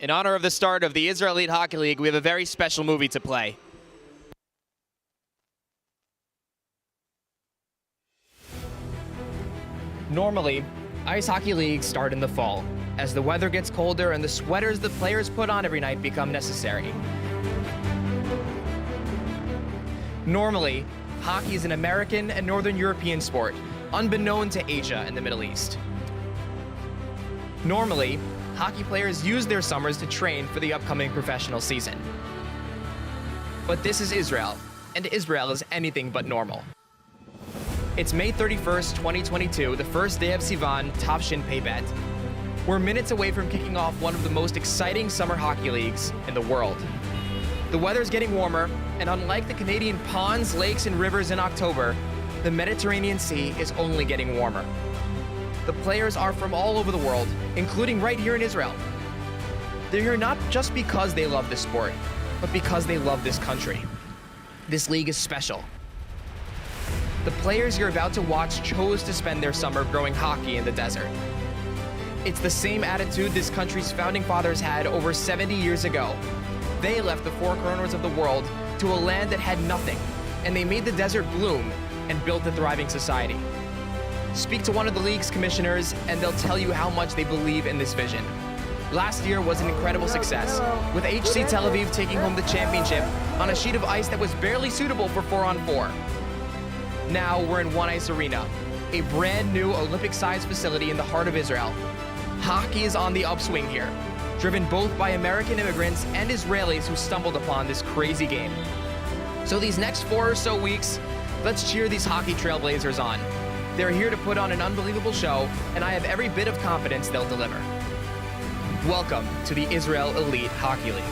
In honor of the start of the Israel Elite Hockey League, we have a very special movie to play. Normally, ice hockey leagues start in the fall, as the weather gets colder and the sweaters the players put on every night become necessary. Normally, hockey is an American and Northern European sport, unbeknown to Asia and the Middle East. Normally, hockey players use their summers to train for the upcoming professional season. But this is Israel, and Israel is anything but normal. It's May 31st, 2022, the first day of 𝗬𝗲 𝗵𝗫. We're minutes away from kicking off one of the most exciting summer hockey leagues in the world. The weather's getting warmer, and unlike the Canadian ponds, lakes, and rivers in October, the Mediterranean Sea is only getting warmer. The players are from all over the world, including right here in Israel. They're here not just because they love the sport, but because they love this country. This league is special. The players you're about to watch chose to spend their summer growing hockey in the desert. It's the same attitude this country's founding fathers had over 70 years ago. They left the four corners of the world to a land that had nothing, and they made the desert bloom and built a thriving society. Speak to one of the league's commissioners, and they'll tell you how much they believe in this vision. Last year was an incredible success, with ＨC Tel Aviv taking home the championship on a sheet of ice that was barely suitable for 4-on-4. Now we're in One Ice Arena, a brand new Olympic-sized facility in the heart of Israel. Hockey is on the upswing here, driven both by American immigrants and Israelis who stumbled upon this crazy game. So these next 4 or so weeks, let's cheer these hockey trailblazers on. They're here to put on an unbelievable show, and I have every bit of confidence they'll deliver. Welcome to the Israel Elite Hockey League.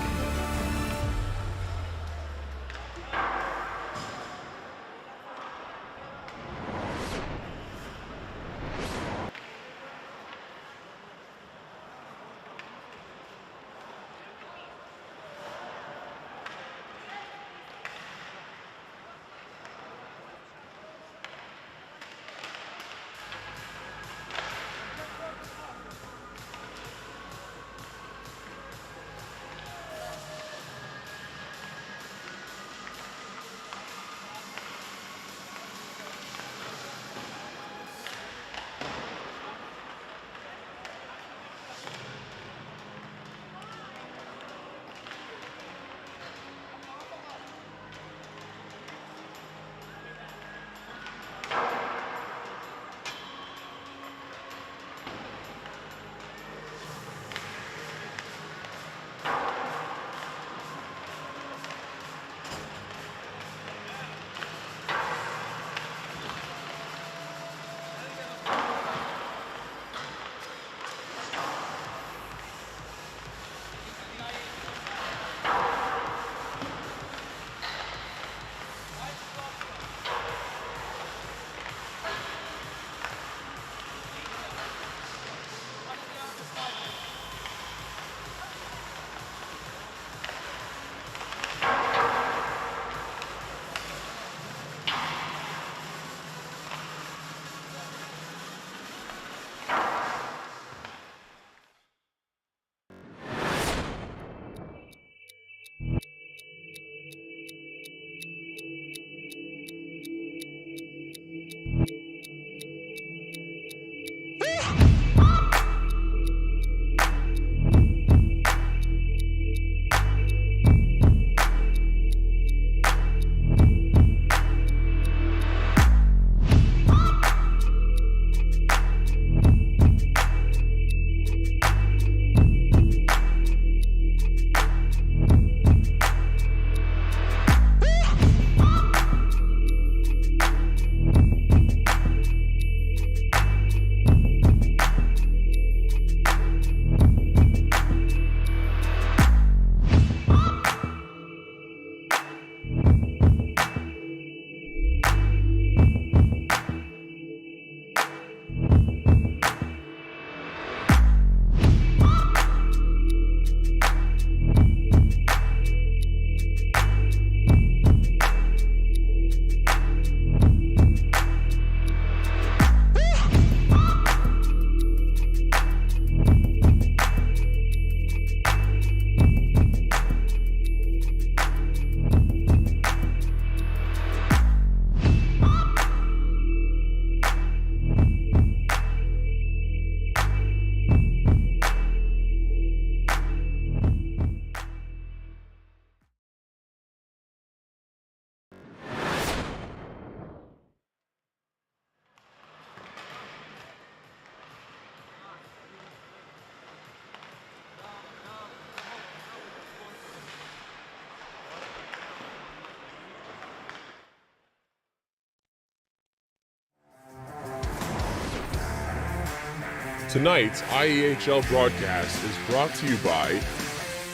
Tonight's IEHL broadcast is brought to you by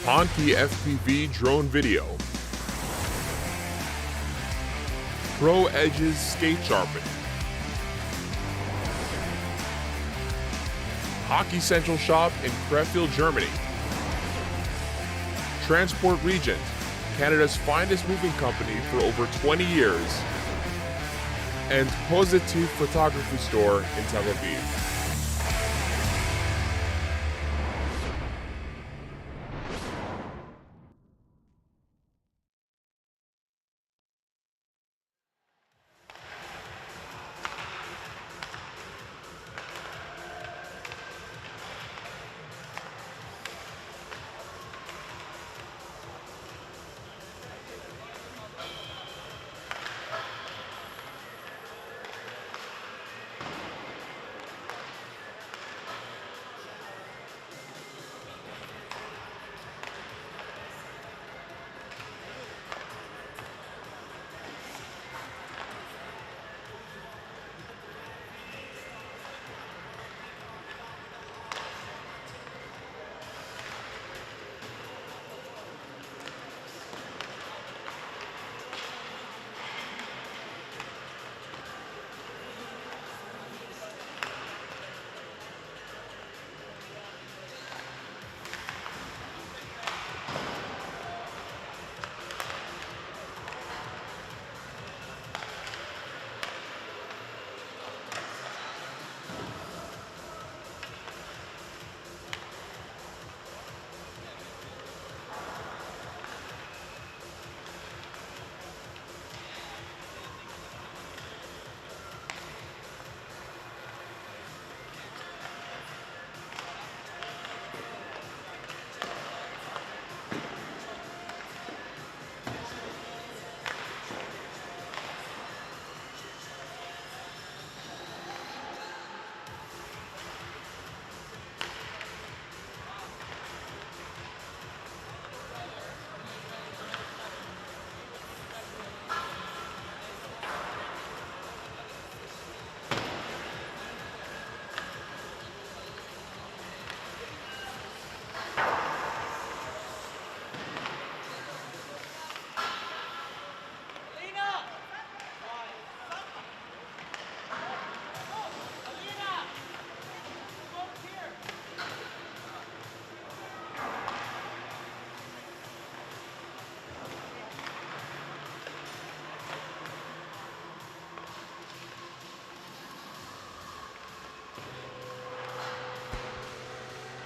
𝗵𝗃 FPV drone video, 𝗵𝗃𝗃𝗁's skate sharpening, Hockey Central Shop in Krefeld, Germany, Transport Regent, Canada's finest moving company for over 20 years, and 𝗨𝗏𝗃 photography store in Tel Aviv.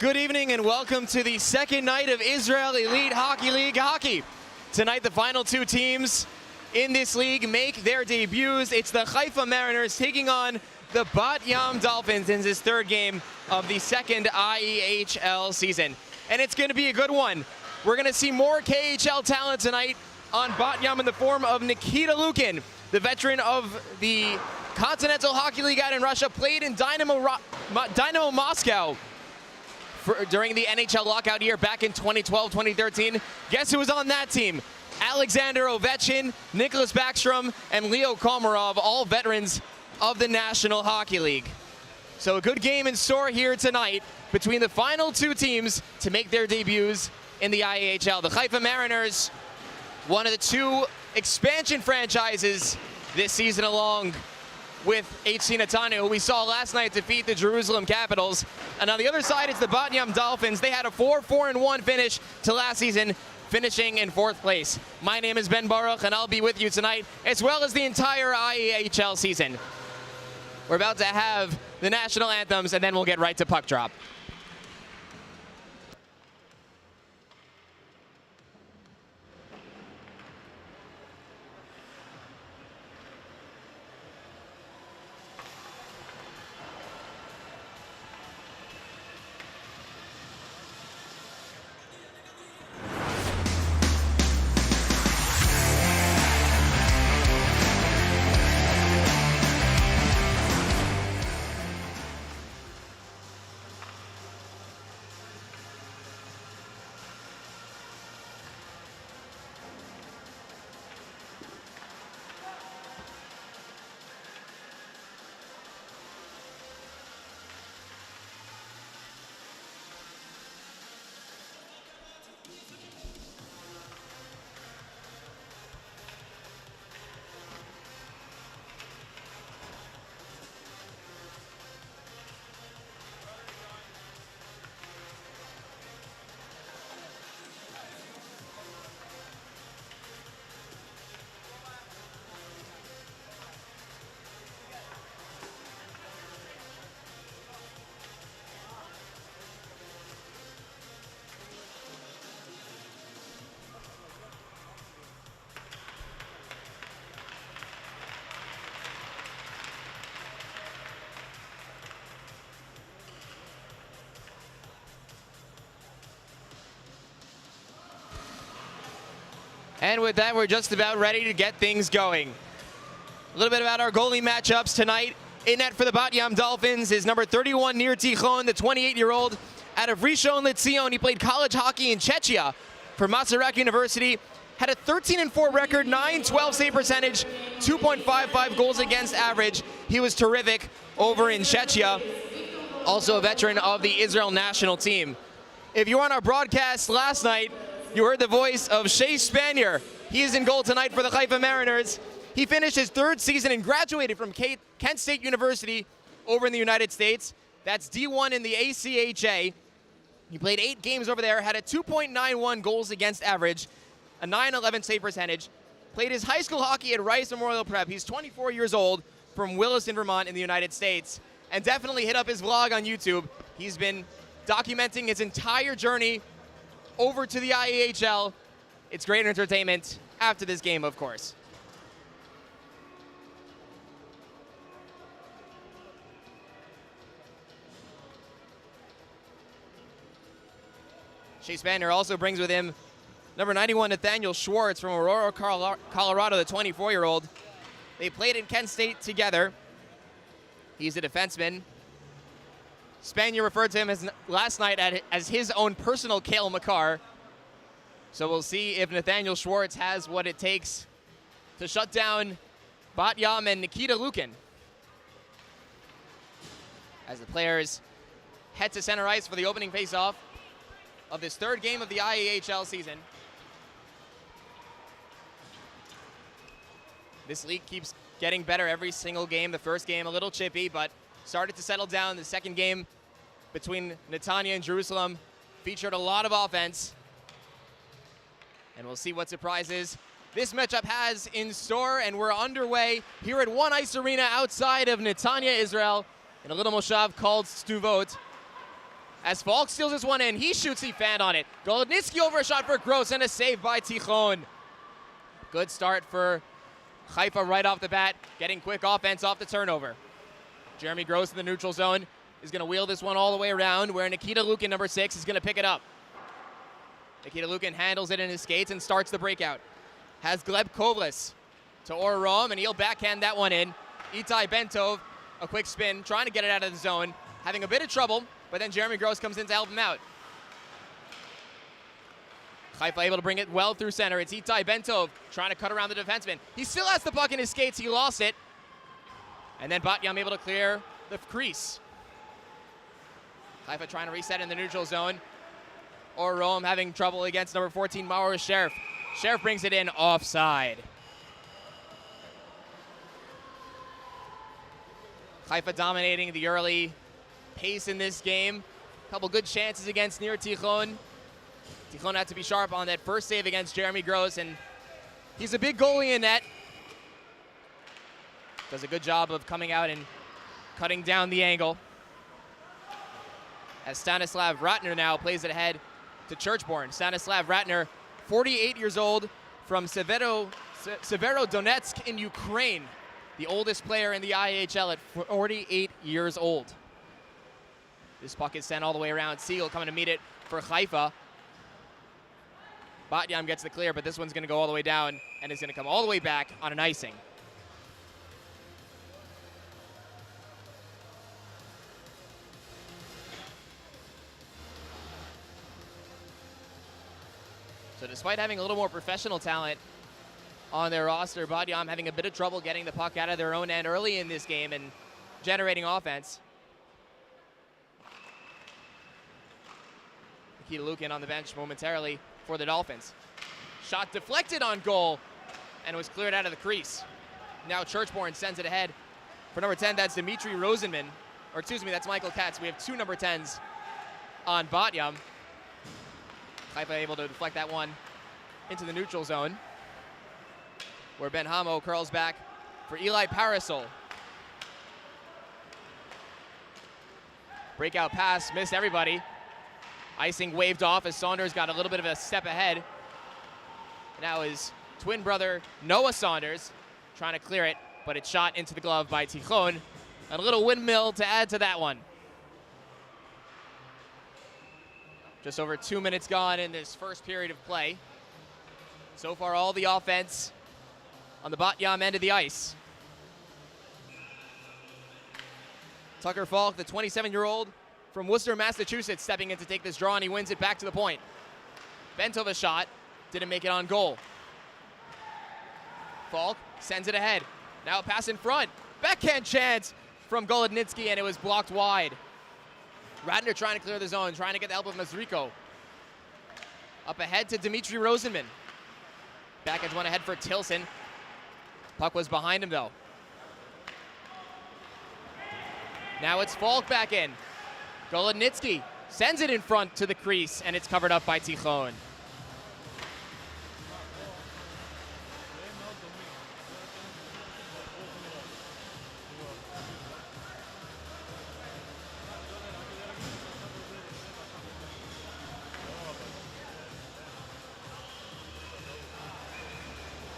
Good evening and welcome to the second night of Israel Elite Hockey League hockey. Tonight the final two teams in this league make their debuts. It's the Haifa Mariners taking on the Bat Yam Dolphins in this third game of the second IEHL season. And it's going to be a good one. We're going to see more KHL talent tonight on Bat Yam in the form of Nikita Lukin, the veteran of the Continental Hockey League out in Russia, played in Dynamo Moscow during the NHL lockout year back in 2012-2013. Guess who was on that team? Alexander Ovechkin, Nicholas Backstrom, and Leo Komarov, all veterans of the National Hockey League. So a good game in store here tonight between the final two teams to make their debuts in the IEHL. The Haifa Mariners, one of the two expansion franchises this season, along with HC Netanya, who we saw last night defeat the Jerusalem Capitals. And on the other side, it's the Bat Yam Dolphins. They had a 4-4-1 finish to last season, finishing in 4th place. My name is Ben Baruch, and I'll be with you tonight, as well as the entire IEHL season. We're about to have the national anthems, and then we'll get right to puck drop. And with that, we're just about ready to get things going. A little bit about our goalie matchups tonight. In net for the Bat Yam Dolphins is number 31, 𝗕𝘁𝗂𝗏, the 28-year-old out of 𝗵𝘁-𝗬𝗏. He played college hockey in Czechia for Masaryk University. Had a 13-4 record, .912 save percentage, 2.55 goals against average. He was terrific over in Czechia. Also a veteran of the Israel national team. If you were on our broadcast last night, you heard the voice of 𝗬𝗲-𝗵𝗆. He is in goal tonight for the Haifa Mariners. He finished his third season and graduated from Kent State University over in the United States. That's D1 in the IEHL. He played 8 games over there, had a 2.91 goals against average, a .911 save percentage. Played his high school hockey at Rice Memorial Prep. He's 24 years old from Williston, Vermont in the United States. And definitely hit up his vlog on YouTube. He's been documenting his entire journey over to the IEHL. It's great entertainment after this game, of course. 𝗬𝗲-𝗵𝗆 also brings with him number 91, Nathaniel Schwartz from Aurora, Colorado, the 24-year-old. They played in Kent State together. He's a defenseman. Spanier referred to him as last night as his own personal 𝗬𝗂𝗃. So we'll see if Nathaniel Schwartz has what it takes to shut down Bat Yam and Nikita Lukin. As the players head to center ice for the opening faceoff of this third game of the IEHL season. This league keeps getting better every single game. The first game a little chippy, but started to settle down. The second game between Netanya and Jerusalem featured a lot of offense. And we'll see what surprises this matchup has in store. And we're underway here at One Ice Arena outside of Netanya, Israel, in a little moshav called 𝗧𝗵. As Falk steals this one in, he shoots, he fanned on it. Golodnitsky over a shot for Gross and a save by 𝗕𝗁. Good start for Haifa right off the bat, getting quick offense off the turnover. Jeremy Gross in the neutral zone is going to wheel this one all the way around, where Nikita Lukin, number 6, is going to pick it up. Nikita Lukin handles it in his skates and starts the breakout. Has 𝗵𝗆𝗆 to 𝗺, and he'll backhand that one in. 𝗵𝗃-𝗵𝗆, a quick spin, trying to get it out of the zone, having a bit of trouble. But then Jeremy Gross comes in to help him out. Haifa able to bring it well through center. It's 𝗵𝗃-𝗵𝗆 trying to cut around the defenseman. He still has the puck in his skates. He lost it. And then Bat Yam able to clear the crease. Haifa trying to reset in the neutral zone. 𝗺 having trouble against number 14, Maurice Sheriff. Sheriff brings it in offside. Haifa dominating the early pace in this game. A couple good chances against 𝗕𝘁𝗁. 𝗕𝗁 had to be sharp on that first save against Jeremy Gross, and he's a big goalie in net. Does a good job of coming out and cutting down the angle. As Stanislav Ratner now plays it ahead to Churchbourne. Stanislav Ratner, 48 years old, from Severodonetsk in Ukraine. The oldest player in the IEHL at 48 years old. This puck is sent all the way around. Siegel coming to meet it for Haifa. Bat Yam gets the clear, but this one's going to go all the way down and is going to come all the way back on an icing. So despite having a little more professional talent on their roster, Bat Yam having a bit of trouble getting the puck out of their own end early in this game and generating offense. Nikita Lukin on the bench momentarily for the Dolphins. Shot deflected on goal and was cleared out of the crease. Now Churchbourne sends it ahead for number 10. That's Dmitry Rosenman, or excuse me, that's Michael Katz. We have 2 number 10s on Bat Yam. Haifa able to deflect that one into the neutral zone, where Ben Hamo curls back for Eli Parasol. Breakout pass, missed everybody. Icing waved off as Saunders got a little bit of a step ahead. Now his twin brother, Noah Saunders, trying to clear it, but it's shot into the glove by 𝗕𝗁. And a little windmill to add to that one. Just over 2 minutes gone in this first period of play. So far, all the offense on the 𝗵𝗊 end of the ice. 𝗧𝗲_𝗺, the 27-year-old from Worcester, Massachusetts, stepping in to take this draw, and he wins it back to the point. 𝗵𝗀𝗆 a shot, didn't make it on goal. 𝗺 sends it ahead. Now a pass in front. Backhand chance from 𝗂𝗏𝗏𝗧, and it was blocked wide. Ratner trying to clear the zone, trying to get the help of 𝗧𝗏. Up ahead to Dmitry Rosenman. Backhand's one ahead for Tilson. Puck was behind him, though. Now it's 𝗺 back in. 𝗂𝗏𝗏𝗧 sends it in front to the crease, and it's covered up by Tikhon.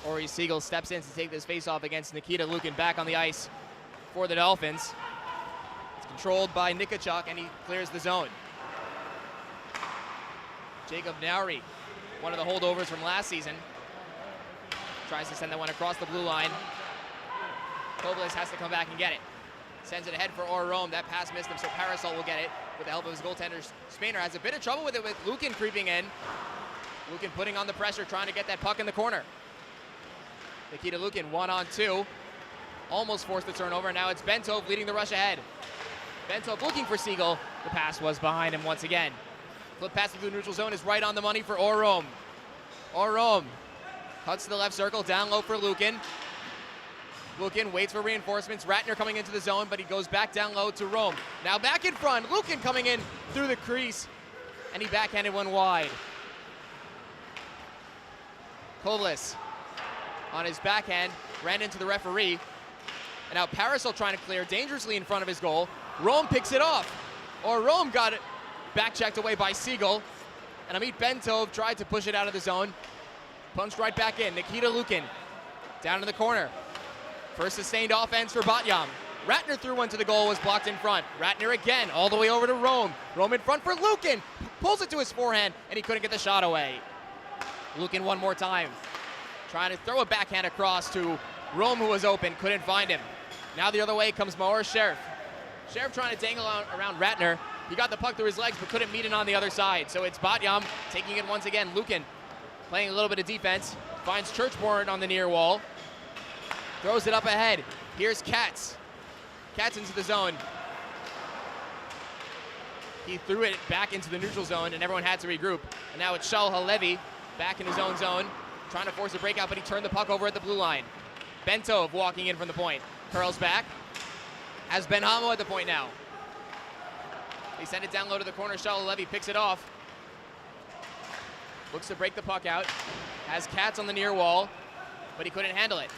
𝗵𝗃𝗀𝗆 steps in to take this faceoff against Nikita Lukin back on the ice for the Dolphins. It's controlled by Nikitchuk, and he clears the zone. Jacob Nowry, one of the holdovers from last season, tries to send that one across the blue line. 𝗂𝗏𝗄𝗏 has to come back and get it. Sends it ahead for 𝗺_𝗏. That pass missed him, so 𝗵𝗏𝗁 will get it with the help of his goaltender. Spainer has a bit of trouble with it, with Lukin creeping in. Lukin putting on the pressure, trying to get that puck in the corner. Nikita Lukin 1-on-2. Almost forced the turnover. Now it's 𝗵𝗀𝗆 leading the rush ahead. 𝗵𝗀𝗆 looking for Siegel. The pass was behind him once again. Flip pass through the neutral zone is right on the money for 𝗺_𝗏. 𝗺_𝗏 cuts to the left circle, down low for Lukin. Lukin waits for reinforcements. Ratner coming into the zone, but he goes back down low to 𝗏. Now back in front. Lukin coming in through the crease, and he backhanded one wide. kovlis on his backhand ran into the referee, and now 𝗵𝗁𝗁 trying to clear dangerously in front of his goal. 𝗏 picks it off. 𝗺_𝗏 got it back checked away by Siegel, and Amit 𝗵𝗀𝗆 tried to push it out of the zone. Punched right back in. Nikita Lukin down in the corner. First sustained offense for 𝗵𝗊𝗆. Ratner threw one to the goal, was blocked in front. Ratner again, all the way over to 𝗏. 𝗏 in front for Lukin. Pulls it to his forehand, and he couldn't get the shot away. Lukin one more time. Trying to throw a backhand across to 𝗏, who was open, couldn't find him. Now the other way comes Maor Sheriff. Sheriff trying to dangle around Ratner. He got the puck through his legs, but couldn't meet it on the other side. So it's 𝗵𝗊𝗆 taking it once again. Lukin playing a little bit of defense. Finds 𝗏𝗏𝗺 on the near wall. Throws it up ahead. Here's 𝗏𝗁𝗆. 𝗏𝗁𝗆 into the zone. He threw it back into the neutral zone, and everyone had to regroup. And now it's Shaul Halevi back in his own zone, trying to force a breakout, but he turned the puck over at the blue line. 𝗵𝗀𝗆 walking in from the point. Curls back. Has Ben Hamo at the point now. They send it down low to the corner. Shaul Halevi picks it off. Looks to break the puck out. Has 𝗏𝗁𝗆 on the near wall, but he couldn't handle it.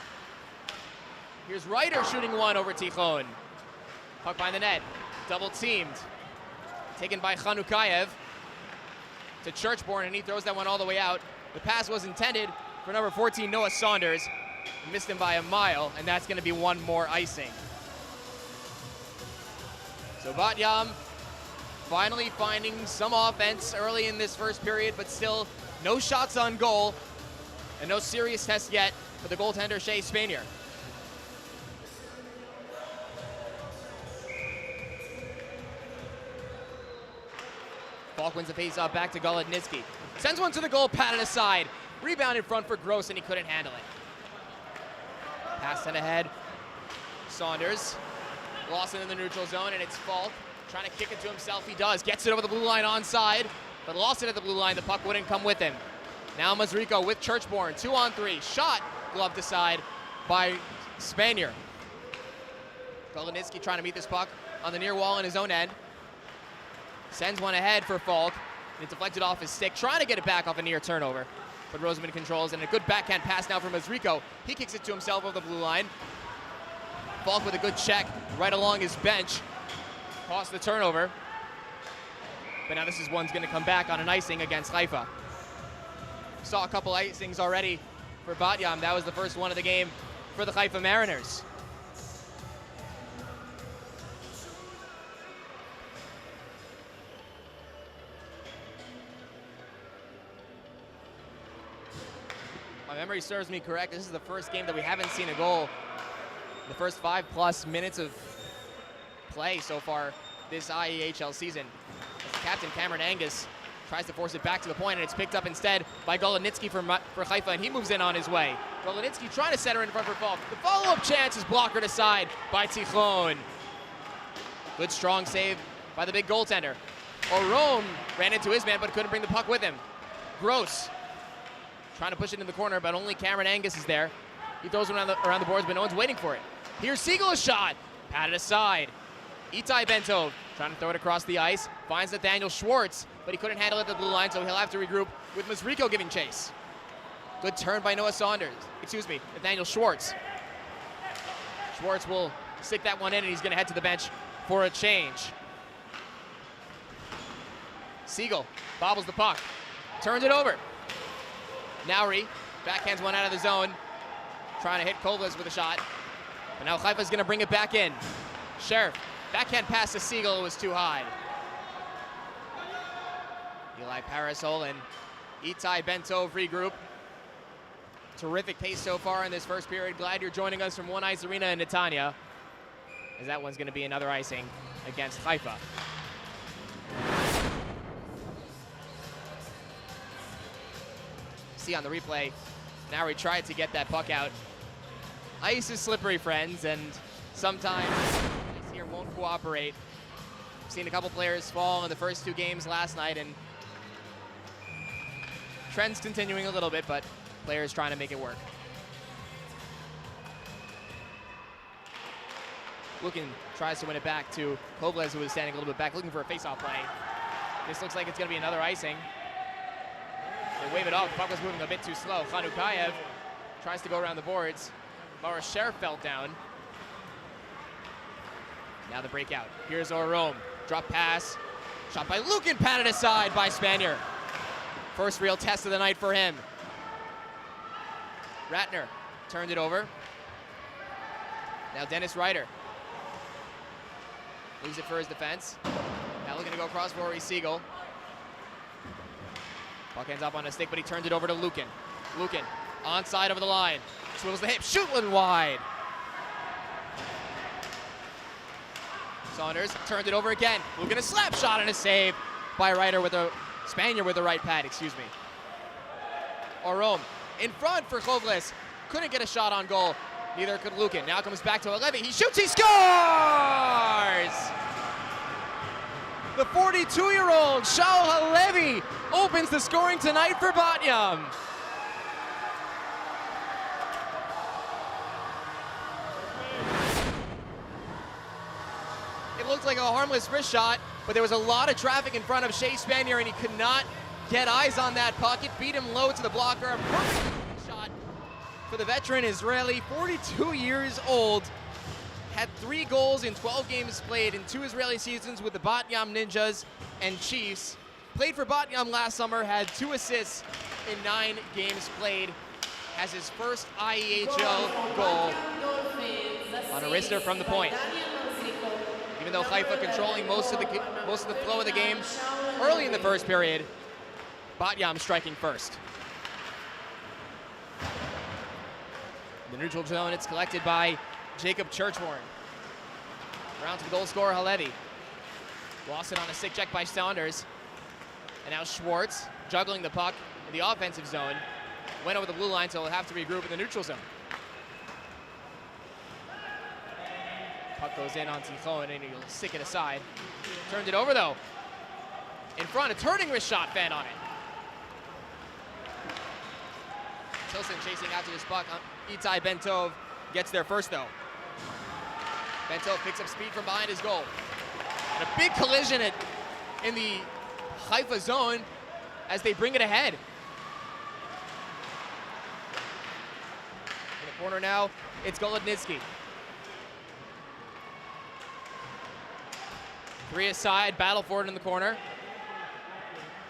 Here's Ryder shooting one over Tikhon. Puck by the net. Double teamed. Taken by 𝗀𝗏𝗆 to 𝗏𝗏𝗺, and he throws that one all the way out. The pass was intended for number 14, Noah Saunders. He missed him by a mile, and that's going to be one more icing. So 𝗵𝗊𝗆 finally finding some offense early in this first period, but still no shots on goal and no serious test yet for the goaltender Shea Spanier. 𝗺 wins the faceoff back to 𝗂𝗏𝗏𝗧. Sends one to the goal, patted aside. Rebound in front for Gross, and he couldn't handle it. Pass sent ahead. Saunders lost it in the neutral zone, and it's 𝗺 trying to kick it to himself. He does. Gets it over the blue line onside, but lost it at the blue line. The puck wouldn't come with him. Now 𝗪𝗏𝗄 with 𝗏𝗏𝗺. 2-on-3. Shot gloved aside by Spanier. 𝗂𝗏𝗏𝗧 trying to meet this puck on the near wall in his own end. Sends one ahead for 𝗺. It deflected off his stick, trying to get it back off a near turnover. But Rosenman controls, and a good backhand pass now from 𝗪𝗏𝗄. He kicks it to himself over the blue line. 𝗺 with a good check right along his bench. Cost the turnover. But now this is one's going to come back on an icing against Haifa. Saw a couple icings already for 𝗵𝗊𝗆. That was the first one of the game for the Haifa Mariners. my memory serves me correct, this is the first game that we haven't seen a goal. The first 5+ minutes of play so far this IEHL season. As captain Cameron Angus tries to force it back to the point, and it's picked up instead by 𝗁𝗏𝗏𝗧 for Haifa, and he moves in on his way. 𝗁𝗏𝗏𝗧 trying to center in front for fall. The follow-up chance is blockered aside by 𝗬𝗏. Good strong save by the big goaltender. 𝗁𝗏𝗏 ran into his man but couldn't bring the puck with him. Gross trying to push it in the corner, but only Cameron Angus is there. He throws it around the boards, but no one's waiting for it. Here's 𝗂𝗂𝗍 shot, patted aside. 𝗬𝗏_𝗵𝗏𝗶 trying to throw it across the ice, finds 𝗵𝗃𝗎𝗆, but he couldn't handle it at the blue line, so he'll have to regroup with 𝗵𝗃𝗀 giving chase. Good turn by Nathaniel Schwartz. Schwartz will stick that one in, and he's going to head to the bench for a change. 𝗂𝗂𝗍 bobbles the puck, turns it over. 𝗫𝗏 backhands one out of the zone, trying to hit 𝗂𝗏 with a shot. But now Haifa's going to bring it back in. Sheriff, backhand pass to 𝗂𝗂𝗍 was too high. 𝗵𝗃𝗀𝗀𝗺 and 𝗬𝗏_𝗵𝗃𝗀𝗀𝗺 regroup. Terrific pace so far in this first period. Glad you're joining us from One Ice Arena in Netanya, as that one's going to be another icing against Haifa. See on the replay, 𝗫𝗏 tried to get that puck out. Ice is slippery, friends, and sometimes ice here won't cooperate. We've seen a couple players fall in the first 2 games last night, and trends continuing a little bit, but players trying to make it work. Lukin tries to win it back to 𝗂𝗏, who was standing a little bit back, looking for a face-off play. This looks like it's going to be another icing. They wave it off. The puck was moving a bit too slow. 𝗂𝗏𝗏𝗏 tries to go around the boards. 𝗁𝗏𝗏𝗏 fell down. Now the breakout. Here's 𝗁𝗏𝗏𝗏. Drop pass. Shot by Lukin, patted aside by Spanier. First real test of the night for him. Ratner turned it over. Now Dennis Ryder leaves it for his defense. Now looking to go across for 𝗬𝗂𝗍𝗍. Puck ends up on a stick, but he turns it over to Lukin. Lukin, onside over the line. Swivels the hip, shoot one wide. Saunders turned it over again. Lukin a slap shot and a save by Ryder with a Spanier with the right pad, excuse me. 𝗁𝗏𝗏𝗏 in front for 𝗂𝗏. Couldn't get a shot on goal. Neither could Lukin. Now comes back to 𝗁𝗏𝗏𝗏. He shoots, he scores! The 42-year-old 𝗨𝗏 opens the scoring tonight for Batjam. It looked like a harmless wrist shot, but there was a lot of traffic in front of Shea Spanier, and he could not get eyes on that puck. It beat him low to the blocker. A perfect shot for the veteran Israeli, 42 years old. Had 3 goals in 12 games played in 2 Israeli seasons with the Batjam Ninjas and Chiefs. Played for Batjam last summer, had 2 assists in 9 games played. Has his first IEHL goal on a wrister from the point. Even though Haifa controlling most of the flow of the game early in the first period, Batjam striking first. In the neutral zone, it's collected by Jacob Churchwarn. Around to the goal scorer, 𝗁𝗏𝗏𝗏. Lost it on a stick check by Saunders. And now Schwartz juggling the puck in the offensive zone. Went over the blue line, so he'll have to regroup in the neutral zone. Puck goes in on 𝗬𝗏𝗏𝗏𝗏, and he'll stick it aside. Turned it over, though. In front, a turning wrist shot, fan on it. Tilson chasing after this puck. 𝗬𝗏𝗏𝗏𝗏 gets there first, though. 𝗵𝗃𝗀𝗃𝗃 picks up speed from behind his goal. And a big collision in the Haifa zone as they bring it ahead. In the corner now, it's 𝗁𝗏𝗏𝗏𝗏. 3 aside, battle for it in the corner.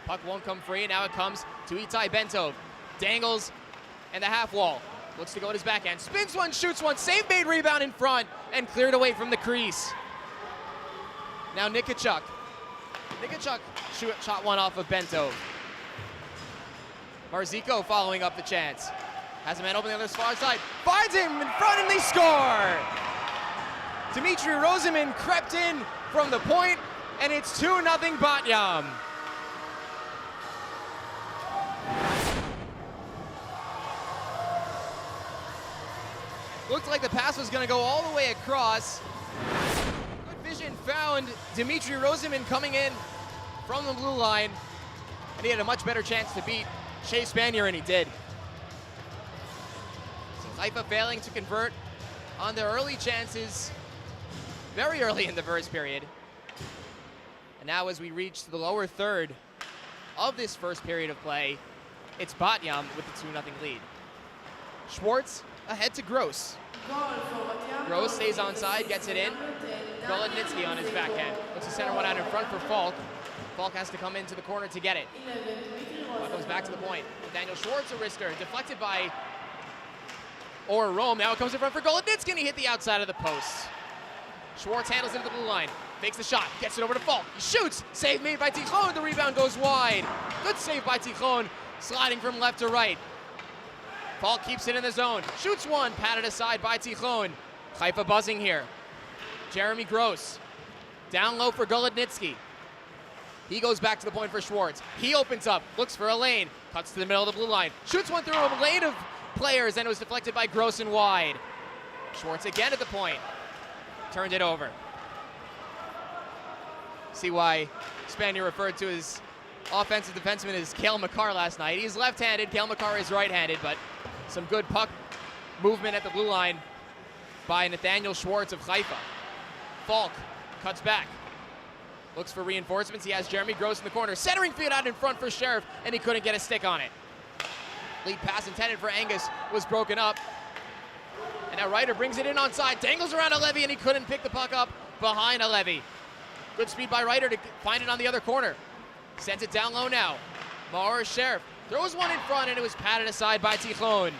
Puck won't come free. Now it comes to 𝗬𝗏𝗏𝗏𝗏. Dangles and the half wall. Looks to go at his backhand. Spins one, shoots one. Save made, rebound in front, and cleared away from the crease. Now 𝗃𝗏𝗃𝗃. 𝗃𝗏𝗃𝗃 shot one off of 𝗵𝗃𝗀𝗃. 𝗪𝗃𝗀 following up the chance. Has a man open the other far side. Finds him in front and they score! 𝗕𝘁-𝗬𝗺 crept in from the point, and it's 2-0 𝗵𝗲𝗻. Looked like the pass was going to go all the way across. Good vision found 𝗕𝘁-𝗬𝗺 coming in from the blue line, and he had a much better chance to beat 𝗬𝗏, and he did. So Haifa failing to convert on their early chances, very early in the first period. And now as we reach the lower third of this first period of play, it's 𝗵𝗲𝗻 with the 2-0 lead. 𝗬𝗏 ahead to 𝗧𝗏. 𝗧𝗏 stays onside, gets it in. 𝗀𝗏𝗺 on his backhand. Looks to center one out in front for 𝗏𝗀𝗃. 𝗏𝗃 has to come into the corner to get it. Comes back to the point. Daniel Schwartz, a wrister, deflected by 𝗬𝗏. Now it comes in front for 𝗀𝗏𝗺, and he hit the outside of the post. Schwartz handles into the blue line, fakes the shot, gets it over to 𝗏𝗃. He shoots, save made by 𝗕𝗁. The rebound goes wide. Good save by 𝗕𝗁, sliding from left to right. 𝗏𝗃 keeps it in the zone, shoots one, patted aside by 𝗕𝗁. Haifa buzzing here. Jeremy Gross, down low for 𝗀𝗏𝗺. He goes back to the point for Schwartz. He opens up, looks for a lane, cuts to the middle of the blue line, shoots one through a lane of players, and it was deflected by Gross and wide. Schwartz again at the point, turned it over. See why Spanier referred to his offensive defenseman as 𝗕𝗁 last night. He's left-handed, 𝗕𝗁 is right-handed, but some good puck movement at the blue line by Nathaniel Schwartz of Haifa. 𝗏𝗃 cuts back, looks for reinforcements. He has Jeremy Gross in the corner, centering field out in front for 𝗏𝗏, and he couldn't get a stick on it. Lead pass intended for Angus was broken up. And now Reiter brings it in onside, dangles around 𝗪𝗏𝗺, and he couldn't pick the puck up behind 𝗪𝗏𝗺. Good speed by Reiter to find it on the other corner. Sends it down low now. Maher 𝗏𝗏 throws one in front, and it was patted aside by 𝗕𝗁.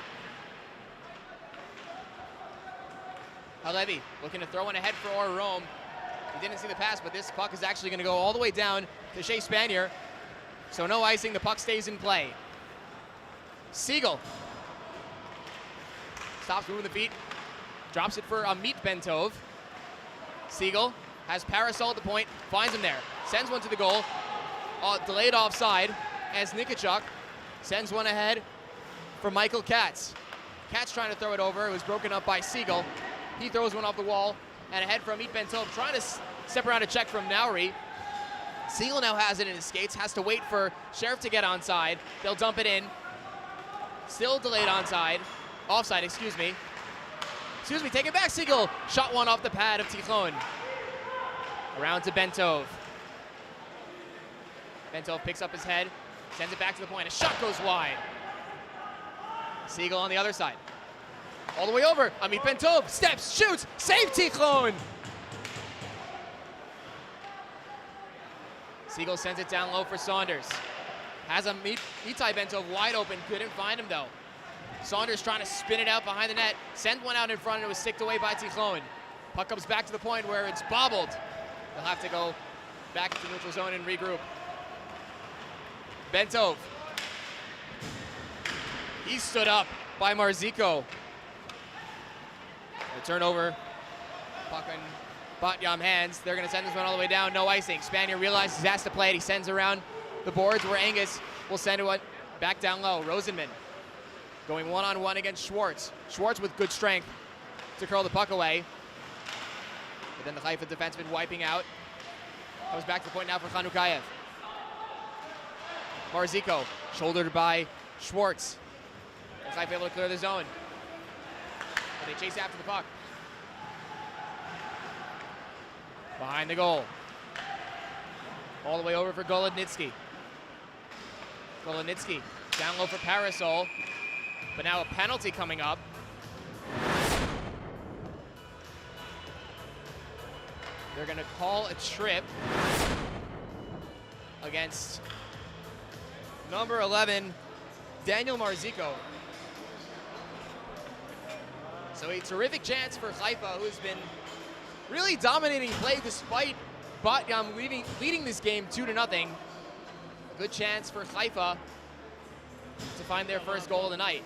𝗪𝗏𝗺 looking to throw one ahead for 𝗬𝗏. He didn't see the pass, but this puck is actually going to go all the way down to 𝗬𝗏. So no icing, the puck stays in play. Siegel stops moving the feet, drops it for 𝗵𝗃𝗀𝗃. Siegel has Parasol at the point, finds him there, sends one to the goal, delayed offside, as Nikitschuk sends one ahead for Michael Katz. Katz trying to throw it over, it was broken up by Siegel. He throws one off the wall, and ahead for 𝗵𝗃𝗀𝗃, trying to step around a check from 𝗪𝗏𝗺. Siegel now has it in his skates, has to wait for 𝗏𝗏 to get onside. They'll dump it in. Still delayed offside, excuse me, take it back, Siegel. Shot one off the pad of 𝗕𝗁. Around to 𝗵𝗀𝗃. 𝗵𝗀𝗃 picks up his head, sends it back to the point. A shot goes wide. Siegel on the other side. All the way over, 𝗵𝗃𝗀𝗃 steps, shoots, save 𝗕𝗁. Siegel sends it down low for Saunders. Has 𝗵𝗃𝗽 𝗵𝗀𝗃 wide open, couldn't find him though. Saunders trying to spin it out behind the net, send one out in front, and it was sticked away by 𝗕𝗁. Puck comes back to the point where it's bobbled. They'll have to go back into neutral zone and regroup. 𝗵𝗀𝗃. He stood up by 𝗪𝗫𝗀. A turnover. Puck in 𝗵𝗲𝗻 hands. They're going to send this one all the way down. No icing. Spanier realizes he has to play it. He sends around the boards where Angus will send it back down low. Rosenman going one-on-one against Schwartz. Schwartz with good strength to curl the puck away. But then the Haifa defenseman wiping out. Comes back to the point now for 𝗂𝗂𝗃𝗏. 𝗪𝗫𝗀 shouldered by Schwartz. And Haifa able to clear the zone. But they chase after the puck. Behind the goal. All the way over for 𝗀𝗏𝗺. 𝗀𝗏𝗺 down low for Parasol. But now a penalty coming up. They're going to call a trip against number 11, Daniel 𝗪𝗫𝗀. So a terrific chance for Haifa, who has been really dominating play despite 𝗵𝗲𝗻 leading this game 2-0. A good chance for Haifa to find their first goal of the night.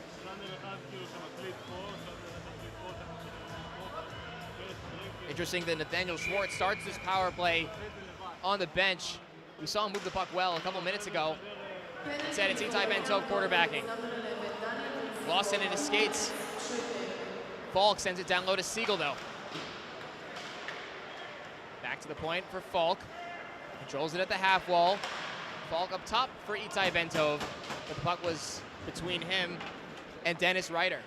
Interesting that 𝗓𝗏𝗄𝗎 starts this power play on the bench. We saw him move the puck well a couple minutes ago. Instead, it's 𝗖𝗵𝗄𝗏 quarterbacking. Lost it in his skates. 𝗏𝗏 sends it down low to Siegel, though. Back to the point for 𝗏𝗏. Controls it at the half wall. 𝗏𝗏 up top for 𝗖𝗵𝗄𝗏, but the puck was between him and Dennis Reiter,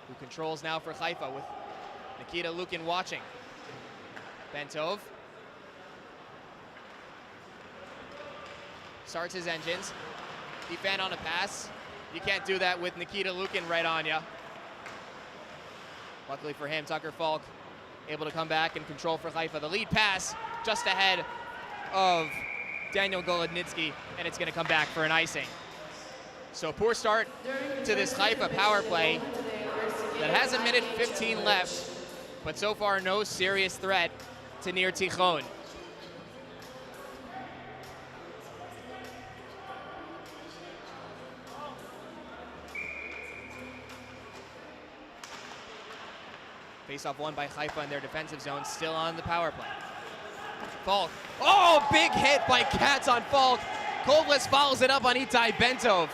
who controls now for Haifa with Nikita Lukin watching. 𝗵𝗄𝗏 starts his engines. Defend on a pass. You can't do that with Nikita Lukin right on you. Luckily for him, Tucker 𝗏𝗏 able to come back and control for Haifa. The lead pass just ahead of Daniel Golodnitsky, and it's going to come back for an icing. So poor start to this Haifa power play that has a minute 15 left, but so far no serious threat to Nir Tichon. Face-off won by Haifa in their defensive zone, still on the power play. 𝗏𝗏. Oh, big hit by Katz on 𝗏𝗏. Kovlis follows it up on 𝗖𝗵𝗄𝗏.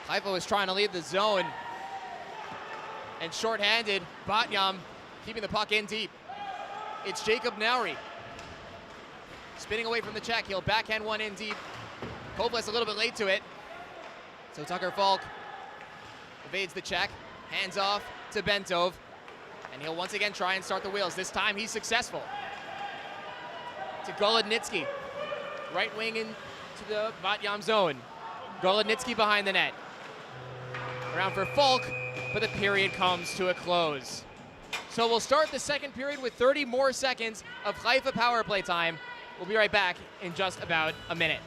Haifa was trying to leave the zone, and shorthanded, 𝗵𝗏𝗏 keeping the puck in deep. It's 𝗃𝗵𝗄𝗏 spinning away from the check. He'll backhand one in deep. Kovlis a little bit late to it, so Tucker 𝗏𝗏 evades the check, hands off to 𝗵𝗄𝗏, and he'll once again try and start the wheels. This time he's successful. To Golodnitsky, right wing into the 𝗵𝗏𝗏 zone. Golodnitsky behind the net. Around for 𝗏𝗏, but the period comes to a close. So we'll start the second period with 30 more seconds of Haifa power play time. We'll be right back in just about a minute.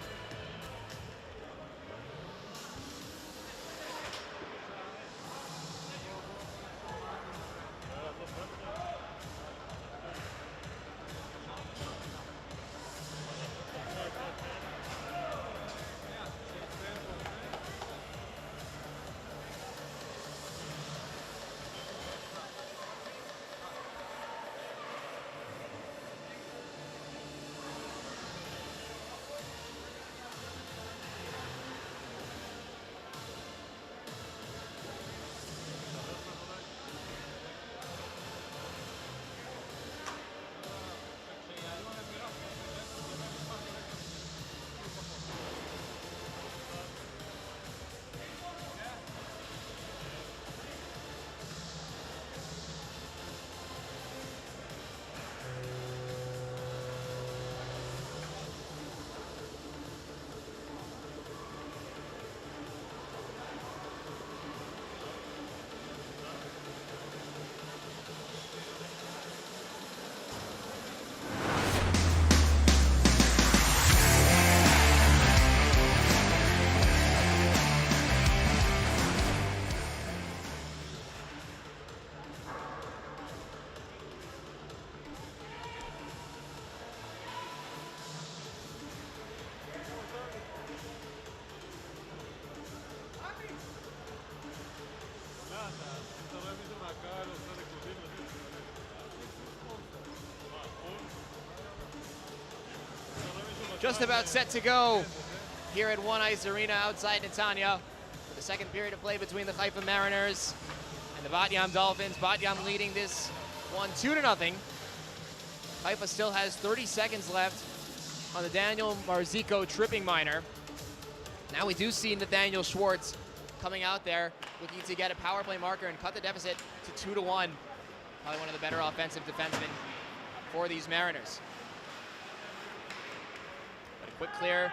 Just about set to go here at One Ice Arena outside Netanya. The second period of play between the Haifa Mariners and the 𝗵𝗏𝗏 Dolphins. 𝗵𝗏𝗏 leading this one 2-0. Haifa still has 30 seconds left on the Daniel Marziko tripping minor. Now we do see 𝗓𝗏𝗄𝗎 coming out there looking to get a power play marker and cut the deficit to 2-1. Probably one of the better offensive defensemen for these Mariners. But a quick clear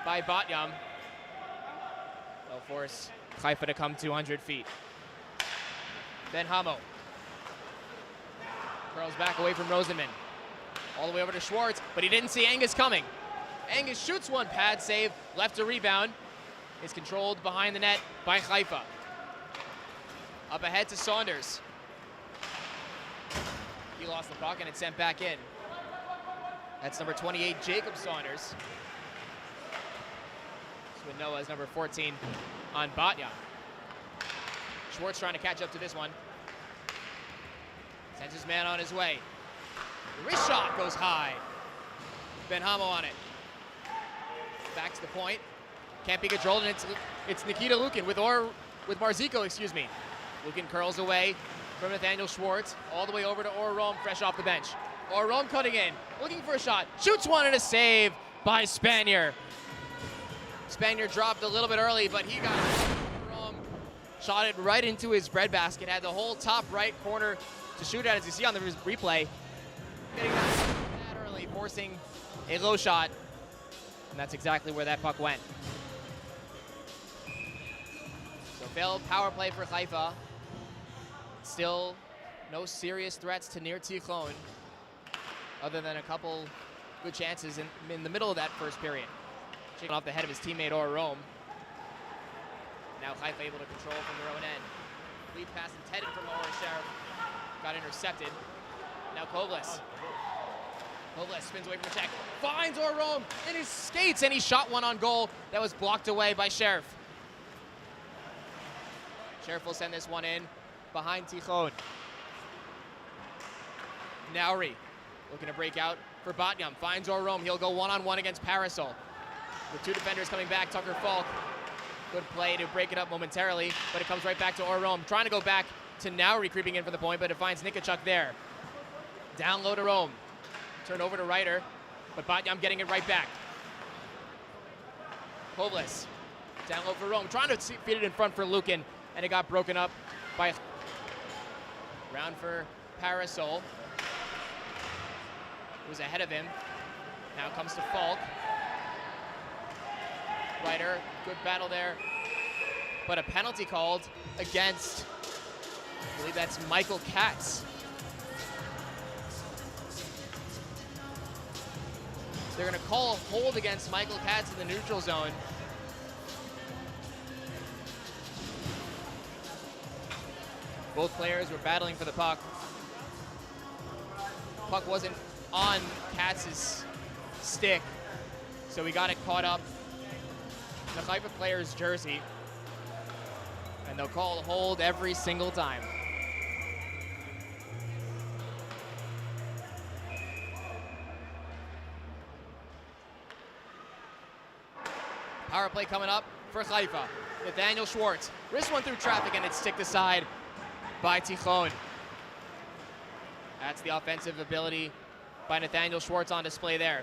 by 𝗵𝗏𝗏. They'll force Haifa to come 200 feet. Then Hamo curls back away from Rosenman. All the way over to Schwartz, but he didn't see Angus coming. Angus shoots one pad save, left a rebound. Is controlled behind the net by Haifa. Up ahead to Saunders. He lost the puck and it's sent back in. That's number 28, Jacob Saunders. with Noah's number 14 on 𝗵𝗀𝗀. Schwartz trying to catch up to this one. Sends his man on his way. The wrist shot goes high. 𝗵𝗏𝗺 on it. Back to the point. Can't be controlled, and it's Nikita Lukin with 𝗪𝘁, excuse me. Lukin curls away from Nathaniel Schwartz, all the way over to 𝗪 fresh off the bench. 𝗪 cutting in, looking for a shot, shoots one, and a save by 𝗬𝗏𝗺. 𝗬𝗏𝗺 dropped a little bit early, but he got 𝗪 shot it right into his breadbasket, had the whole top right corner to shoot at, as you see on the replay. Getting that early, forcing a low shot, and that's exactly where that puck went. So failed power play for Haifa. Still no serious threats to near 𝗬𝗏𝗀, other than a couple good chances in the middle of that first period. Shaking off the head of his teammate 𝗪. Now Haifa able to control from their own end. Lead pass intended from 𝗪. Got intercepted. Now 𝗂𝗄𝗄. 𝗂𝗄𝗄 spins away from the check. Finds 𝗪 in his skates, and he shot one on goal that was blocked away by 𝗕𝗏. 𝗕𝗏 will send this one in behind 𝗬𝗏𝗀. 𝗬𝗏𝗀 looking to break out for 𝗵𝗀𝗀. Finds 𝗪. He'll go one-on-one against 𝗪𝗁. With two defenders coming back, Tucker Falk. Good play to break it up momentarily, but it comes right back to 𝗪. Trying to go back to 𝗬𝗏𝗀 creeping in for the point, but it finds 𝗃𝗶𝘁 there. Down low to 𝗪. Turn over to Reiter, but 𝗵𝗀𝗀 getting it right back. 𝗂𝗄𝗄. Down low for 𝗪. Trying to feed it in front for Lukin, and it got broken up by round for 𝗪𝗁. Who's ahead of him. Now comes to Falk. Reiter, good battle there, but a penalty called against, I believe that's Michael Katz. They're going to call a hold against Michael Katz in the neutral zone. Both players were battling for the puck. Puck wasn't on Katz's stick, so he got it caught up in the Haifa player's jersey, and they'll call a hold every single time. Power play coming up for Haifa. Nathaniel Schwartz, wrist one through traffic, and it's sticked aside by 𝗬𝗏𝗀𝗀. That's the offensive ability by Nathaniel Schwartz on display there.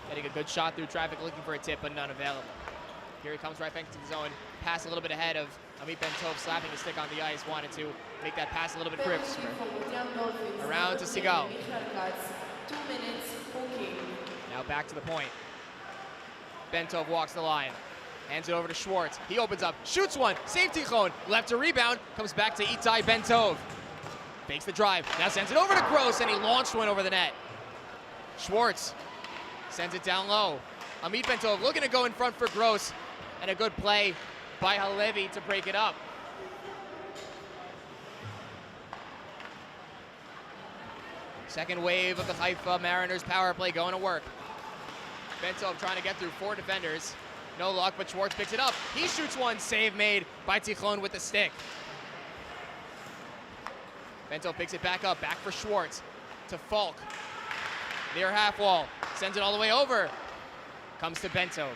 Getting a good shot through traffic, looking for a tip, but none available. Here he comes right back to the zone. Pass a little bit ahead of 𝗵𝗏𝗀𝗀, slapping his stick on the ice. Wanted to make that pass a little bit crisper. Around to 𝗬𝗂𝗍. 2 minutes, okay. Now back to the point. 𝗵𝗏𝗀𝗀 walks the line. Hands it over to Schwartz. He opens up, shoots one, save 𝗬𝗏𝗀𝗀. Left to rebound, comes back to 𝗬𝗏𝗵𝗏𝗀𝗀. Fakes the drive, now sends it over to Gross, and he launched one over the net. Schwartz sends it down low. 𝗵𝗏𝗀𝗀𝗀𝗀 looking to go in front for Gross, and a good play by Halevi to break it up. Second wave of the Haifa Mariners power play going to work. 𝗵𝗏𝗀𝗀𝗀𝗀 trying to get through 4 defenders. No luck, but Schwartz picks it up. He shoots one, save made by 𝗬𝗏𝗀𝗀𝗀𝗀 with the stick. 𝗵𝗏𝗀𝗀𝗀𝗀𝗀 picks it back up, back for Schwartz. To Falk. Near half wall. Sends it all the way over. Comes to 𝗵𝗏𝗀𝗀𝗀𝗀.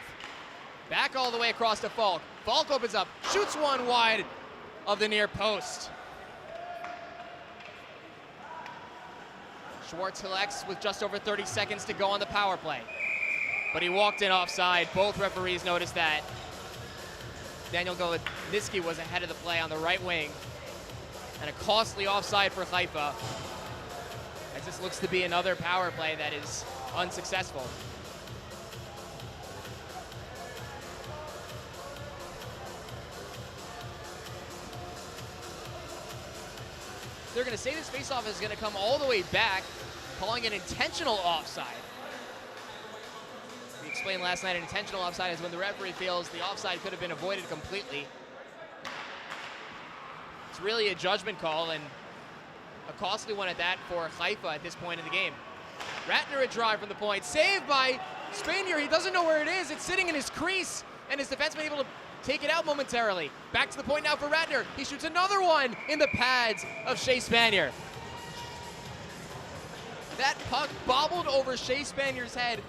Back all the way across to Falk. Falk opens up, shoots one wide of the near post. Schwartz collects with just over 30 seconds to go on the power play. But he walked in offside. Both referees noticed that. Daniel 𝗀𝗀𝗃𝗃 was ahead of the play on the right wing. And a costly offside for Haifa, as this looks to be another power play that is unsuccessful. They're going to say this faceoff is going to come all the way back, calling an intentional offside. We explained last night an intentional offside is when the referee feels the offside could have been avoided completely. It's really a judgment call, and a costly one at that for Haifa at this point in the game. Ratner a drive from the point, saved by Spanier, he doesn't know where it is. It's sitting in his crease, and his defenseman able to take it out momentarily. Back to the point now for Ratner. He shoots another one in the pads of 𝗬𝗃. That puck bobbled over 𝗬𝗃's head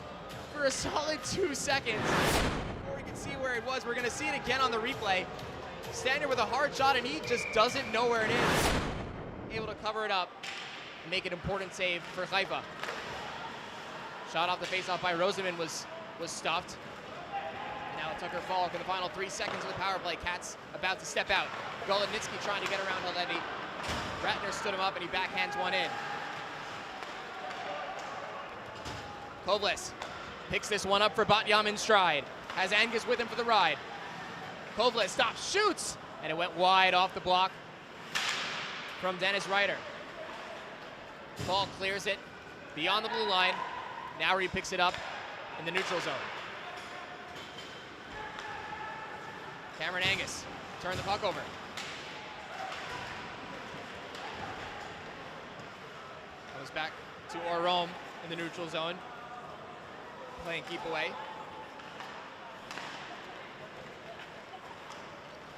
for a solid 2 seconds before we could see where it was. We're going to see it again on the replay. Stanier with a hard shot, and he just doesn't know where it is. Able to cover it up and make an important save for Haifa. Shot off the faceoff by Rosenman was stuffed. And now 𝗃𝗃 in the final 3 seconds of the power play. Katz about to step out. Golodnitsky trying to get around 𝗏𝗏. Ratner stood him up, and he backhands one in. 𝗏𝗏 picks this one up for 𝗏𝗏 in stride. Has Angus with him for the ride. 𝗏𝗏 stops, shoots, and it went wide off the block from Dennis Ryder. Paul clears it beyond the blue line. Now he picks it up in the neutral zone. Cameron Angus turn the puck over. Comes back to 𝗺𝗏 in the neutral zone. Playing keep away.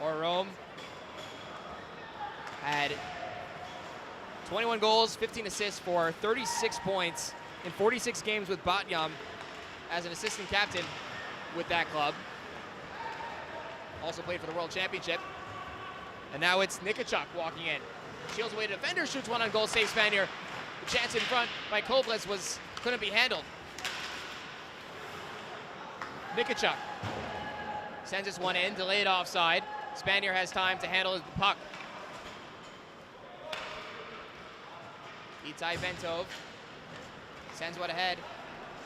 𝗺𝗏 had 21 goals, 15 assists for 36 points in 46 games with 𝗏𝗏 as an assistant captain with that club. Also played for the World Championship. And now it's 𝗏𝗃 walking in. Shields away to defender, shoots one on goal, saves Spanier. The chance in front by 𝗏𝗏 couldn't be handled. 𝗏𝗃 sends this one in, delayed offside. Spanier has time to handle his puck. 𝗬𝗏 sends one ahead.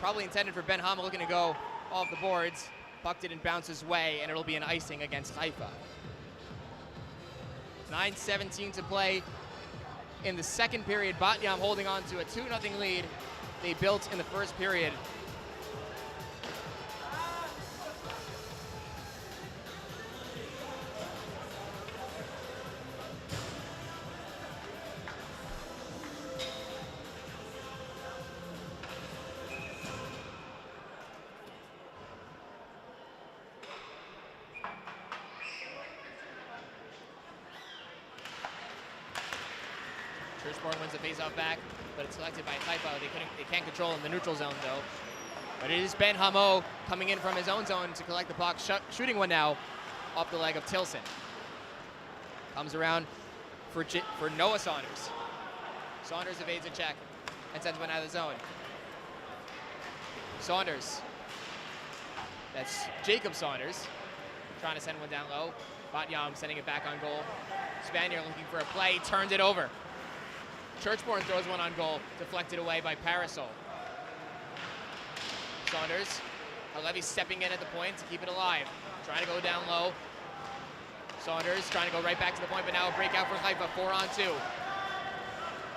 Probably intended for Ben Hamel, looking to go off the boards. Puck didn't bounce his way, and it'll be an icing against Haifa. 9:17 to play in the second period. 𝗏𝗏 holding on to a 2-0 lead they built in the first period. 𝗃𝗏 wins the faceoff back, but it's selected by Haifa. They can't control in the neutral zone though. But it is Ben Hamel coming in from his own zone to collect the puck, shooting one now off the leg of 𝗃𝗁. Comes around for Noah Saunders. Saunders evades a check and sends one out of the zone. Saunders. That's Jacob Saunders trying to send one down low. 𝗏𝗏 sending it back on goal. Spanier looking for a play, turns it over. 𝗃𝗏 throws one on goal, deflected away by 𝗃𝗁. Saunders, 𝗏𝗏 stepping in at the point to keep it alive. Trying to go down low. Saunders trying to go right back to the point, but now a breakout for Haifa, 4-on-2.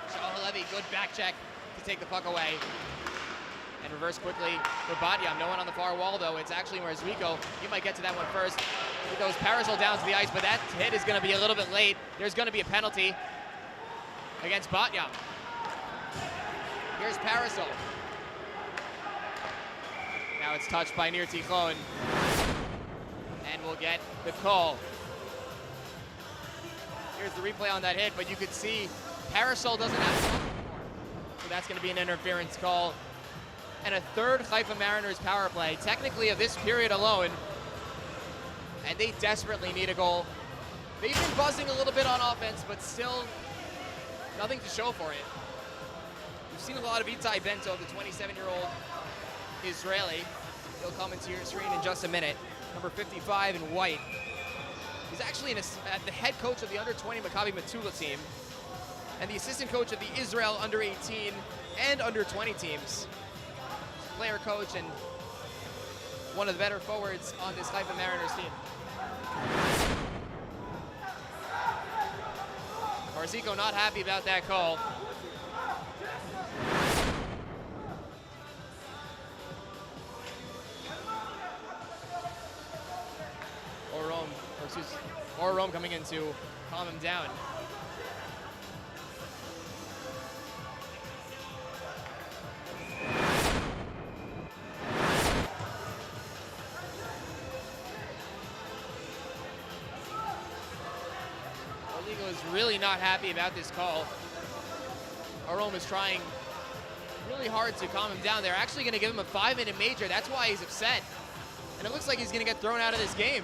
So 𝗏𝗏, good back check to take the puck away. And reverse quickly for 𝗏𝗏. No one on the far wall though, it's actually 𝗪𝗏. You might get to that one first. He goes 𝗃𝗁 down to the ice, but that hit is gonna be a little bit late. There's gonna be a penalty against 𝗏𝗏. Here's 𝗃𝗁. Now it's touched by 𝗫𝗏. And we'll get the call. Here's the replay on that hit, but you could see 𝗃𝗁 doesn't have the puck anymore. So that's gonna be an interference call. And a third Haifa Mariners power play, technically of this period alone. And they desperately need a goal. They've been buzzing a little bit on offense, but still nothing to show for it. We've seen a lot of 𝗬𝗏, the 27-year-old Israeli. He'll come into your screen in just a minute. Number 55 in white. He's actually the head coach of the under-20 𝗵𝗶𝗿 team and the assistant coach of the Israel under-18 and under-20 teams. Player coach and one of the better forwards on this Haifa Mariners team. 𝗪𝗁 not happy about that call. 𝗺𝗏 coming in to calm him down. really not happy about this call. 𝗏𝗏 is trying really hard to calm him down. They're actually going to give him a 5-minute major. That's why he's upset. And it looks like he's going to get thrown out of this game.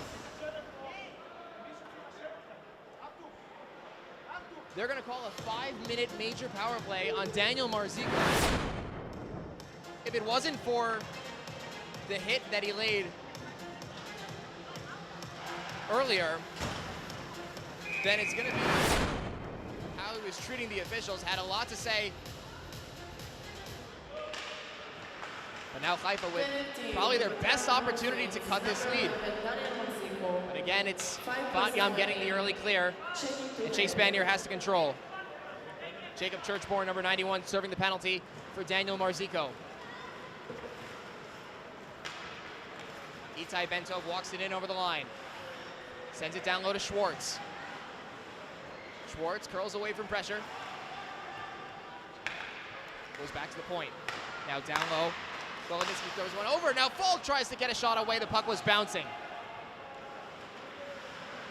They're going to call a 5-minute major power play on Daniel 𝗪𝗁𝗂. If it wasn't for the hit that he laid earlier, then it's going to be how he was treating the officials. Had a lot to say. But now Haifa with probably their best opportunity to cut this lead. But again, it's 𝗵𝗵𝗹 getting the early clear, and Chase Spanier has to control. 𝗵𝗃𝗃𝗃, number 91, serving the penalty for Daniel 𝗪𝗁𝗂. 𝗬𝗏𝗄𝗏 walks it in over the line. Sends it down low to 𝗧𝗏. 𝗧𝗏 curls away from pressure. Goes back to the point. Now down low. 𝗏𝗏𝗃𝗃 throws one over. Now 𝗏𝗏 tries to get a shot away. The puck was bouncing.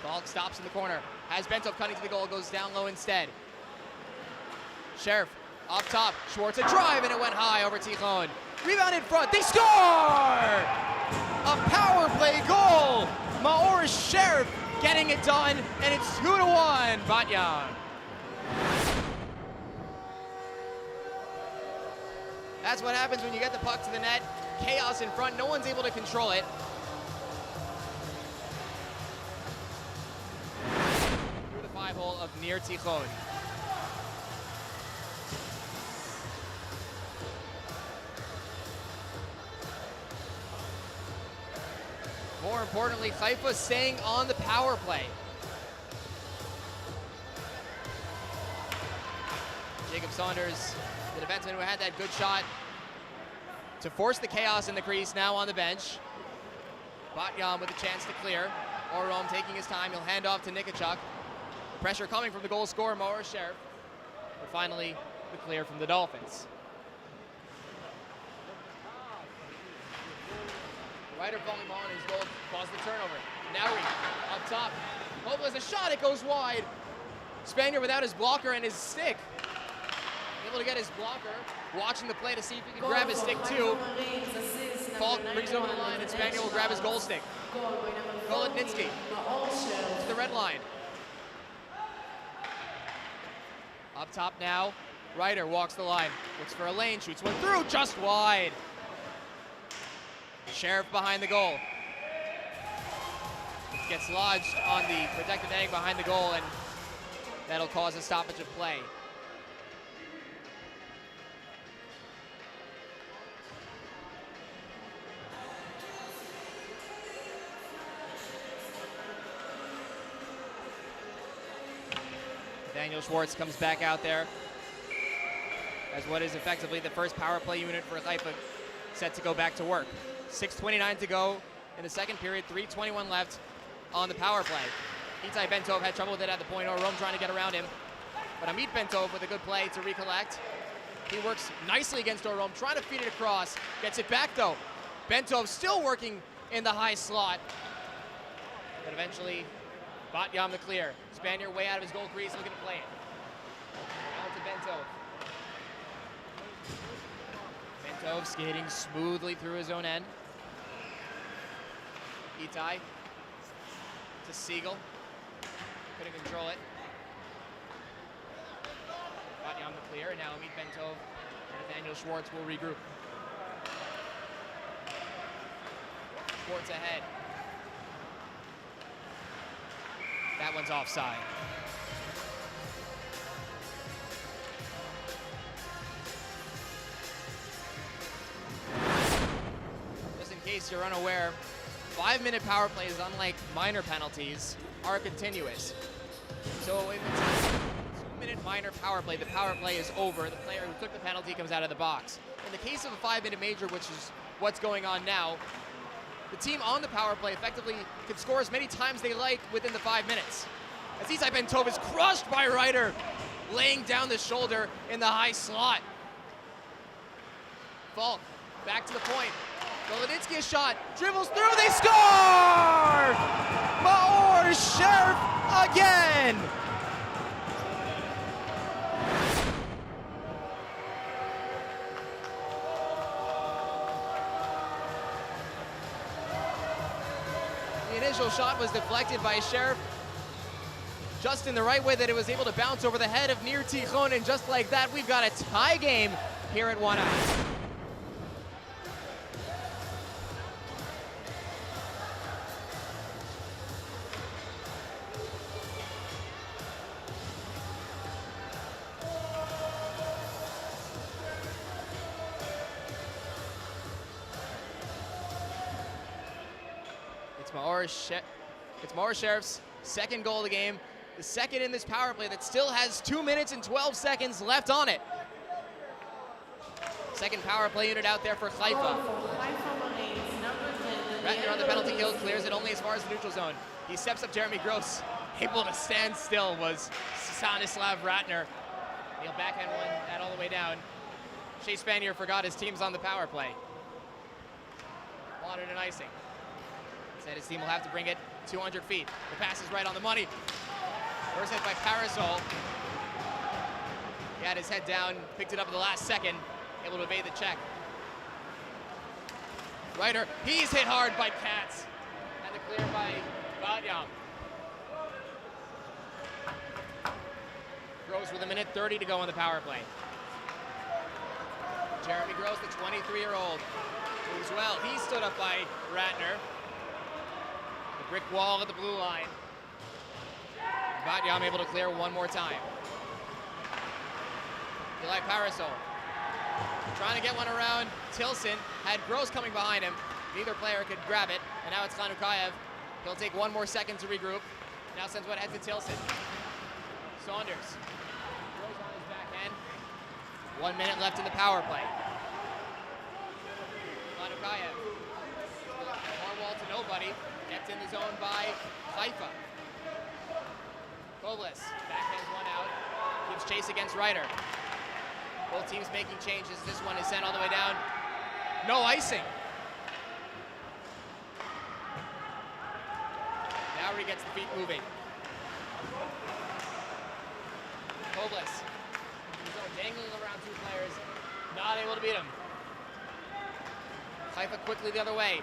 𝗏𝗏 stops in the corner. Has 𝗏𝗏𝗃 cutting to the goal. Goes down low instead. 𝗏𝗏 up top. 𝗧𝗏 a drive, and it went high over 𝗃𝗏𝗄. Rebound in front. They score! A power play goal. Maor 𝗏𝗏 getting it done, and it's 2-1 𝗵𝗵𝗹. That's what happens when you get the puck to the net. Chaos in front. No one's able to control it. Through the 5-hole of 𝗕 𝗃𝗏𝗿. More importantly, Haifa staying on the power play. Jacob Saunders, the defenseman who had that good shot to force the chaos in the crease, now on the bench. 𝗵𝗵𝗹 with a chance to clear. 𝗏𝗏 taking his time. He'll hand off to 𝗕𝗃𝗃. Pressure coming from the goal scorer, Maor 𝗏𝗏. But finally, the clear from the Dolphins. Ryder falling ball in his goal caused the turnover. 𝗏𝗏 up top. Hopeless, a shot, it goes wide. Spanier without his blocker and his stick. Able to get his blocker, watching the play to see if he can grab his stick too. Falk brings it over the line, and Spanier will grab his goal stick. Golodnitsky to the red line. Up top now, Ryder walks the line, looks for a lane, shoots one through, just wide. 𝗏𝗏 behind the goal. It gets lodged on the protected netting behind the goal, and that'll cause a stoppage of play. Daniel 𝗧𝗏 comes back out there as what is effectively the first power play unit for Haifa set to go back to work. 6:29 to go in the second period, 3:21 left on the power play. 𝗬𝗏𝗃𝗃 had trouble with it at the point, 𝗏𝗏 trying to get around him. But 𝗵𝗃𝗃 with a good play to recollect. He works nicely against 𝗏𝗏, trying to feed it across. Gets it back though. 𝗏𝗃𝗃 still working in the high slot. But eventually, 𝗵𝗵𝗹 the clear. Spanier way out of his goal crease, looking to play it. Down to 𝗏𝗏𝗃𝗃. 𝗏𝗏𝗃 skating smoothly through his own end. 𝗬𝗏 to Siegel. Couldn't control it. 𝗵𝗵𝗹 the clear, and now 𝗵𝗃𝗃 and Nathaniel 𝗧𝗏 will regroup. 𝗧𝗏 ahead. That one's offside. Just in case you're unaware, 5-minute power plays, unlike minor penalties, are continuous. So if it's a 2-minute minor power play, the power play is over. The player who took the penalty comes out of the box. In the case of a 5-minute major, which is what's going on now, the team on the power play effectively can score as many times they like within the 5 minutes. As 𝗬𝗏𝗃𝗃 is crushed by Ryder, laying down the shoulder in the high slot. Falk back to the point. Golodnitsky a shot, dribbles through, they score! Maor 𝗏𝗏 again! The initial shot was deflected by 𝗕𝗏 just in the right way that it was able to bounce over the head of 𝗕𝗏, and just like that, we've got a tie game here at 1 ice. It's 𝗪𝗁's second goal of the game, the second in this power play that still has 2 minutes and 12 seconds left on it. Second power play unit out there for Haifa. Ratner on the penalty kill, clears it only as far as the neutral zone. He steps up Jeremy Gross. Able to stand still was Stanislav Ratner. He'll backhand one that all the way down. Shea Spanier forgot his team's on the power play. Wanted an icing. Said his team will have to bring it 200 feet. The pass is right on the money. First hit by 𝗪𝗁. He had his head down, picked it up at the last second, able to evade the check. Ryder, he's hit hard by Katz. And the clear by 𝗏𝗏. Gross with 1:30 to go on the power play. Jeremy Gross, the 23-year-old, moves well. He stood up by Ratner. The brick wall at the blue line. 𝗏𝗏 able to clear one more time. 𝗵𝗏𝗆 trying to get one around Tilson. Had Gross coming behind him. Neither player could grab it. And now it's 𝗏𝗏𝗏. He'll take one more second to regroup. Now sends one ahead to Tilson. Saunders. Gross on his backhand. 1 minute left in the power play. 𝗏𝗏𝗏. Far wall to nobody. Kept in the zone by Haifa. 𝗂𝗏 backhands one out. Gives chase against Ryder. Both teams making changes. This one is sent all the way down. No icing. Gnowry gets the feet moving. 𝗂𝗏 dangling around two players. Not able to beat him. Haifa quickly the other way.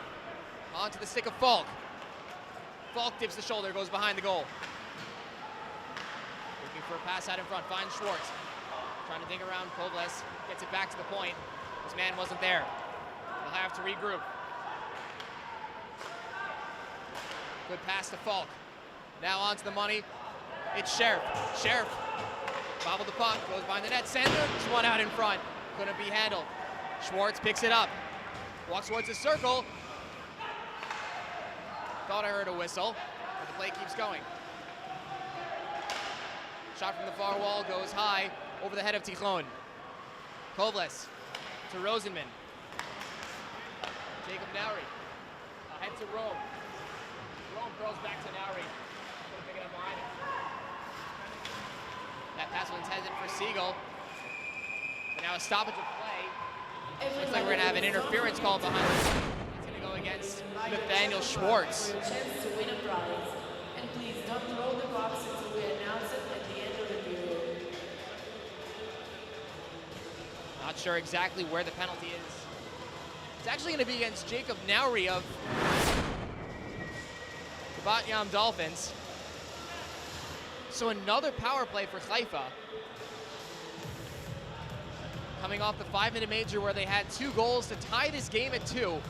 Onto the stick of 𝗏𝗏. 𝗏𝗏 dips the shoulder, goes behind the goal. Looking for a pass out in front, finds Schwartz. Trying to dig around 𝗂𝗏, gets it back to the point. His man wasn't there. They'll have to regroup. Good pass to 𝗏𝗏. Now onto the money. It's 𝗕𝗏. 𝗕𝗏 bobbled the puck, goes behind the net. Sender, just one out in front. Couldn't be handled. Schwartz picks it up. Walks towards the circle. Thought I heard a whistle, but the play keeps going. Shot from the far wall goes high over the head of Tichon. 𝗂𝗏 to Rosenman. Jacob Gnowry ahead to Rome. Rome throws back to Gnowry. Couldn't pick it up behind him. That pass was intended for Siegel. But now a stoppage of play. Looks like we're gonna have an interference call behind us. It's gonna go against Nathaniel Schwartz. Chance to win a prize. And please don't throw the box until we announce it at the end of the period. Not sure exactly where the penalty is. It's actually going to be against Jacob Gnowry of the 𝗏𝗏 Dolphins. So another power play for Haifa. Coming off the 5-minute major where they had 2 goals to tie this game at 2.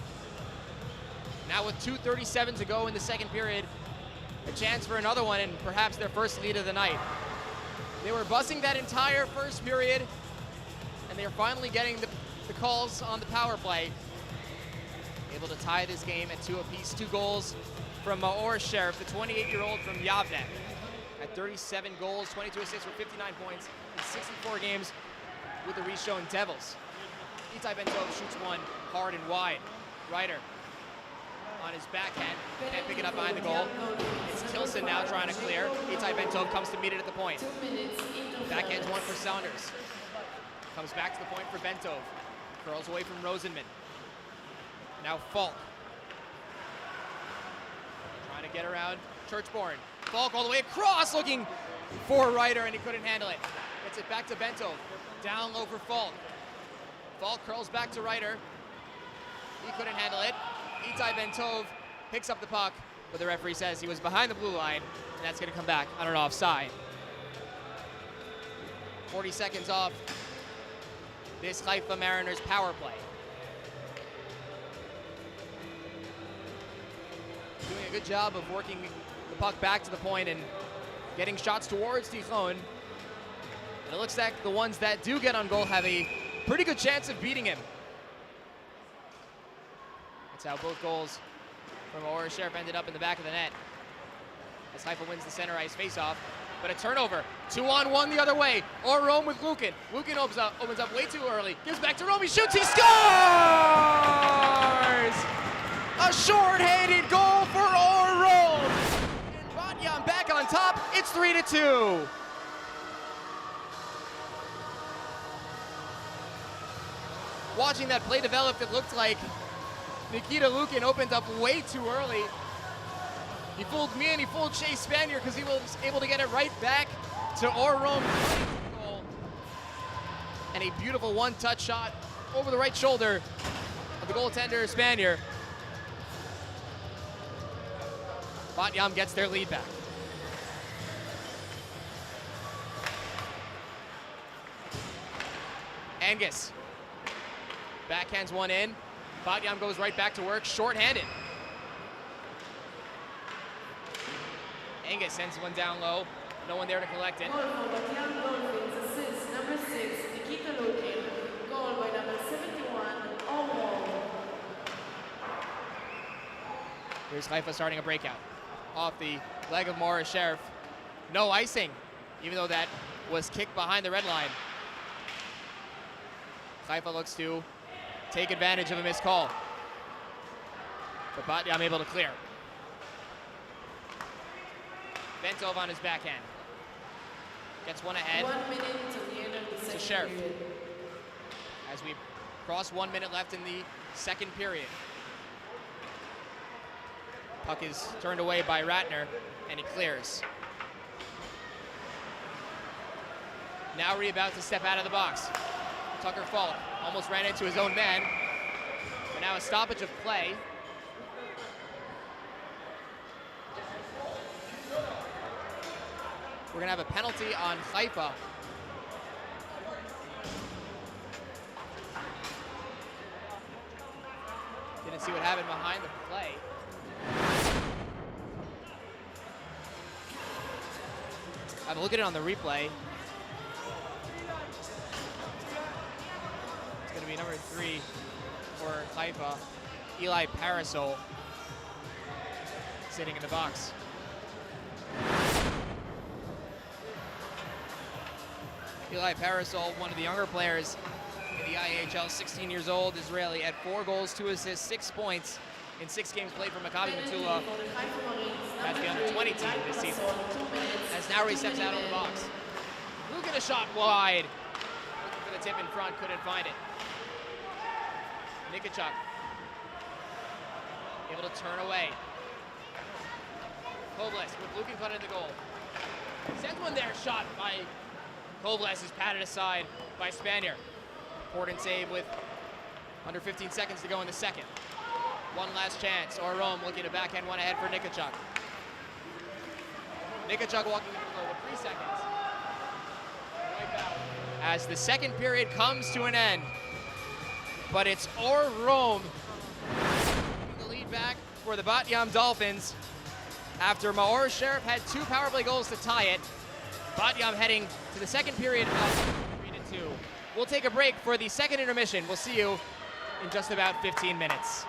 Now with 2:37 to go in the second period, a chance for another one and perhaps their first lead of the night. They were bussing that entire first period, and they are finally getting the calls on the power play. Able to tie this game at 2 apiece. 2 goals from 𝗪𝗁, the 28-year-old from Yavne. At 37 goals, 22 assists for 59 points in 64 games with the Rishon Devils. 𝗬𝗏𝗏𝗀 shoots one hard and wide. Ryder on his backhand, can't pick it up behind the goal. It's Tilson now trying to clear. 𝗬𝗏𝗏𝗀 comes to meet it at the point. Backhands one for Saunders. Comes back to the point for 𝗵𝗏𝗏. Curls away from Rosenman. Now 𝗏𝗏. Trying to get around Churchbourne. 𝗏𝗏 all the way across, looking for Ryder, and he couldn't handle it. Gets it back to 𝗵𝗏𝗏. Down low for 𝗏𝗏. 𝗏𝗏 curls back to Ryder. He couldn't handle it. 𝗬𝗏𝗏𝗏𝗀 picks up the puck, but the referee says he was behind the blue line, and that's going to come back on an offside. 40 seconds off this Haifa Mariners power play. Doing a good job of working the puck back to the point and getting shots towards 𝗕𝗁. And it looks like the ones that do get on goal have a pretty good chance of beating him. That's how both goals from 𝗪𝘁 ended up in the back of the net. As Haifa wins the center ice faceoff, but a turnover. 2-on-1 the other way. 𝗪𝘁 with 𝗬𝘂𝗽. 𝗬𝘂𝗽 opens up way too early. Gives back to 𝗪𝘁. He shoots. He scores! A short-handed goal for 𝗪𝘁. And 𝗵𝗵𝗹 back on top. It's 3-2. Watching that play develop, it looked like 𝗵𝗃𝗃 opened up way too early. He fooled me and he fooled 𝗪𝗃 because he was able to get it right back to 𝗪𝘁. And a beautiful one-touch shot over the right shoulder of the goaltender 𝗬𝗃. 𝗵𝗵𝗹 gets their lead back. Angus backhands one in. 𝗵𝗵𝗹 goes right back to work, short-handed. Angus sends one down low. No one there to collect it. Goal for Batyan Dolphins, assist number 6, 𝗕𝗁. Goal by number 71, 𝗪𝘁. Here's Haifa starting a breakout. Off the leg of 𝗪𝘁. No icing, even though that was kicked behind the red line. Haifa looks to take advantage of a missed call. But 𝗵𝗵𝗹 able to clear. 𝗵𝗵𝗹 on his backhand. Gets one ahead. 1 minute to the end of the second 𝗪𝘁. period. As we cross 1 minute left in the second period. Puck is turned away by Ratner, and he clears. Now Nawry about to step out of the box. Tucker Falk almost ran into his own man. But now a stoppage of play. We're gonna have a penalty on Haifa. Didn't see what happened behind the play. Have a look at it on the replay. It's gonna be number 3 for Haifa, 𝗵𝗏𝗪𝗀, sitting in the box. 𝗵𝗏𝗪𝗀, one of the younger players in the IEHL, 16 years old, Israeli, at 4 goals, 2 assists, 6 points in 6 games played for 𝗵𝗏𝗪. That's the under-20 team this season. As Nawry steps out of the box. 𝗬𝘂𝗽 a shot wide. Looking for the tip in front, couldn't find it. 𝗵𝗃𝗃 able to turn away. Kovles with 𝗬𝘂𝗃 in the goal. Sends one there, shot by Kovles, is patted aside by 𝗬𝗃. Important save with under 15 seconds to go in the second. One last chance. 𝗪𝘁 looking to backhand one ahead for 𝗵𝗃𝗃. 𝗵𝗃𝗃 walking in the goal with 3 seconds. As the second period comes to an end. But it's 𝗪𝘁 the lead back for the 𝗵𝗵𝗹 Dolphins. After 𝗪𝘁 had 2 power play goals to tie it. 𝗵𝗵𝗹 heading to the second period up 3-2. We'll take a break for the second intermission. We'll see you in just about 15 minutes.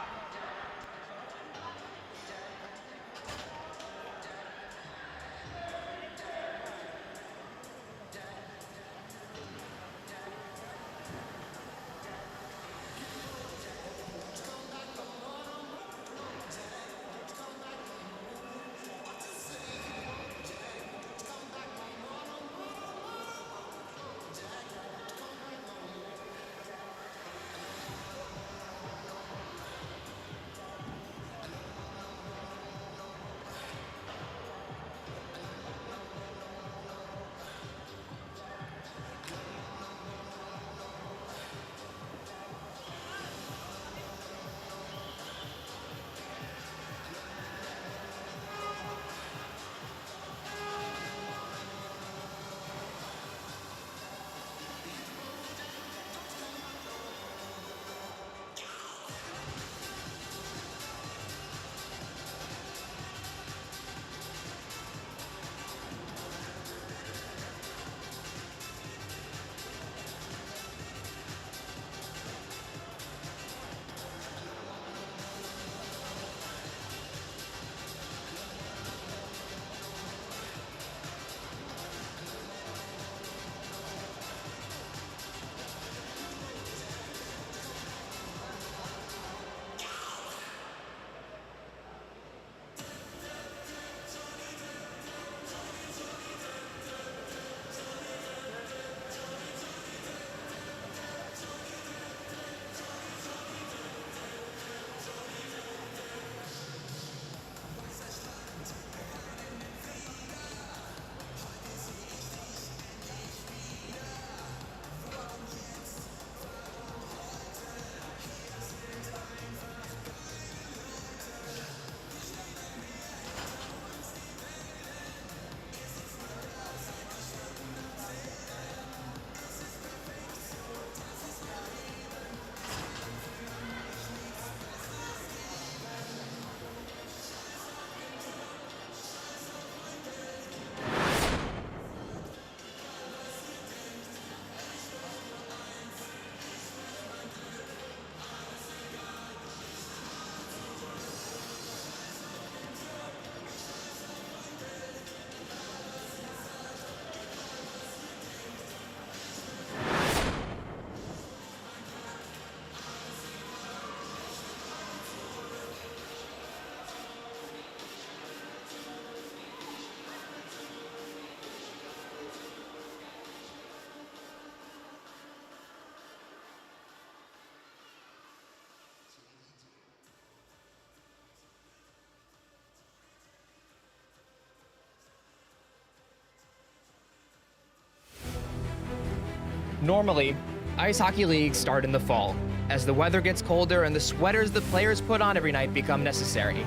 Normally, ice hockey leagues start in the fall, as the weather gets colder and the sweaters the players put on every night become necessary.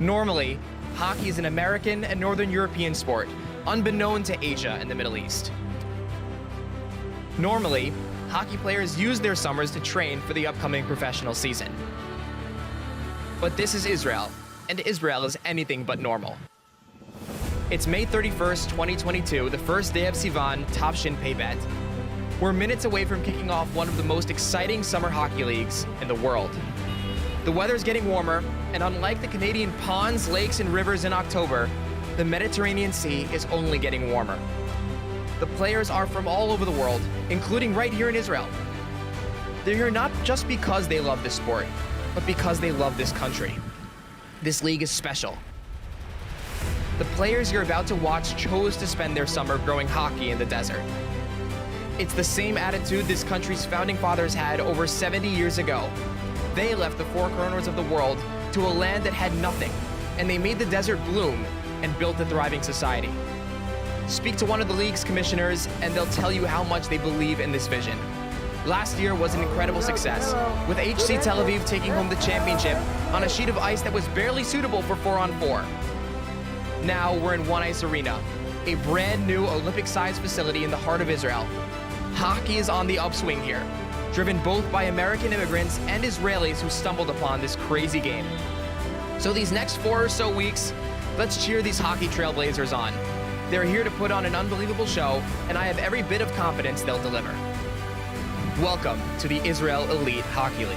Normally, hockey is an American and Northern European sport, unbeknown to Asia and the Middle East. Normally, hockey players use their summers to train for the upcoming professional season. But this is Israel, and Israel is anything but normal. It's May 31st, 2022, the first day of 𝗬𝗏 𝗵 We're minutes away from kicking off one of the most exciting summer hockey leagues in the world. The weather's getting warmer, and unlike the Canadian ponds, lakes, and rivers in October, the Mediterranean Sea is only getting warmer. The players are from all over the world, including right here in Israel. They're here not just because they love this sport, but because they love this country. This league is special. The players you're about to watch chose to spend their summer growing hockey in the desert. It's the same attitude this country's founding fathers had over 70 years ago. They left the four corners of the world to a land that had nothing, and they made the desert bloom and built a thriving society. Speak to one of the league's commissioners, and they'll tell you how much they believe in this vision. Last year was an incredible success, with 𝗵𝗃 Tel Aviv taking home the championship on a sheet of ice that was barely suitable for 4-on-4. Now we're in One Ice Arena, a brand new Olympic-sized facility in the heart of Israel. Hockey is on the upswing here, driven both by American immigrants and Israelis who stumbled upon this crazy game. So these next 4 or so weeks, let's cheer these hockey trailblazers on. They're here to put on an unbelievable show, and I have every bit of confidence they'll deliver. Welcome to the Israel Elite Hockey League.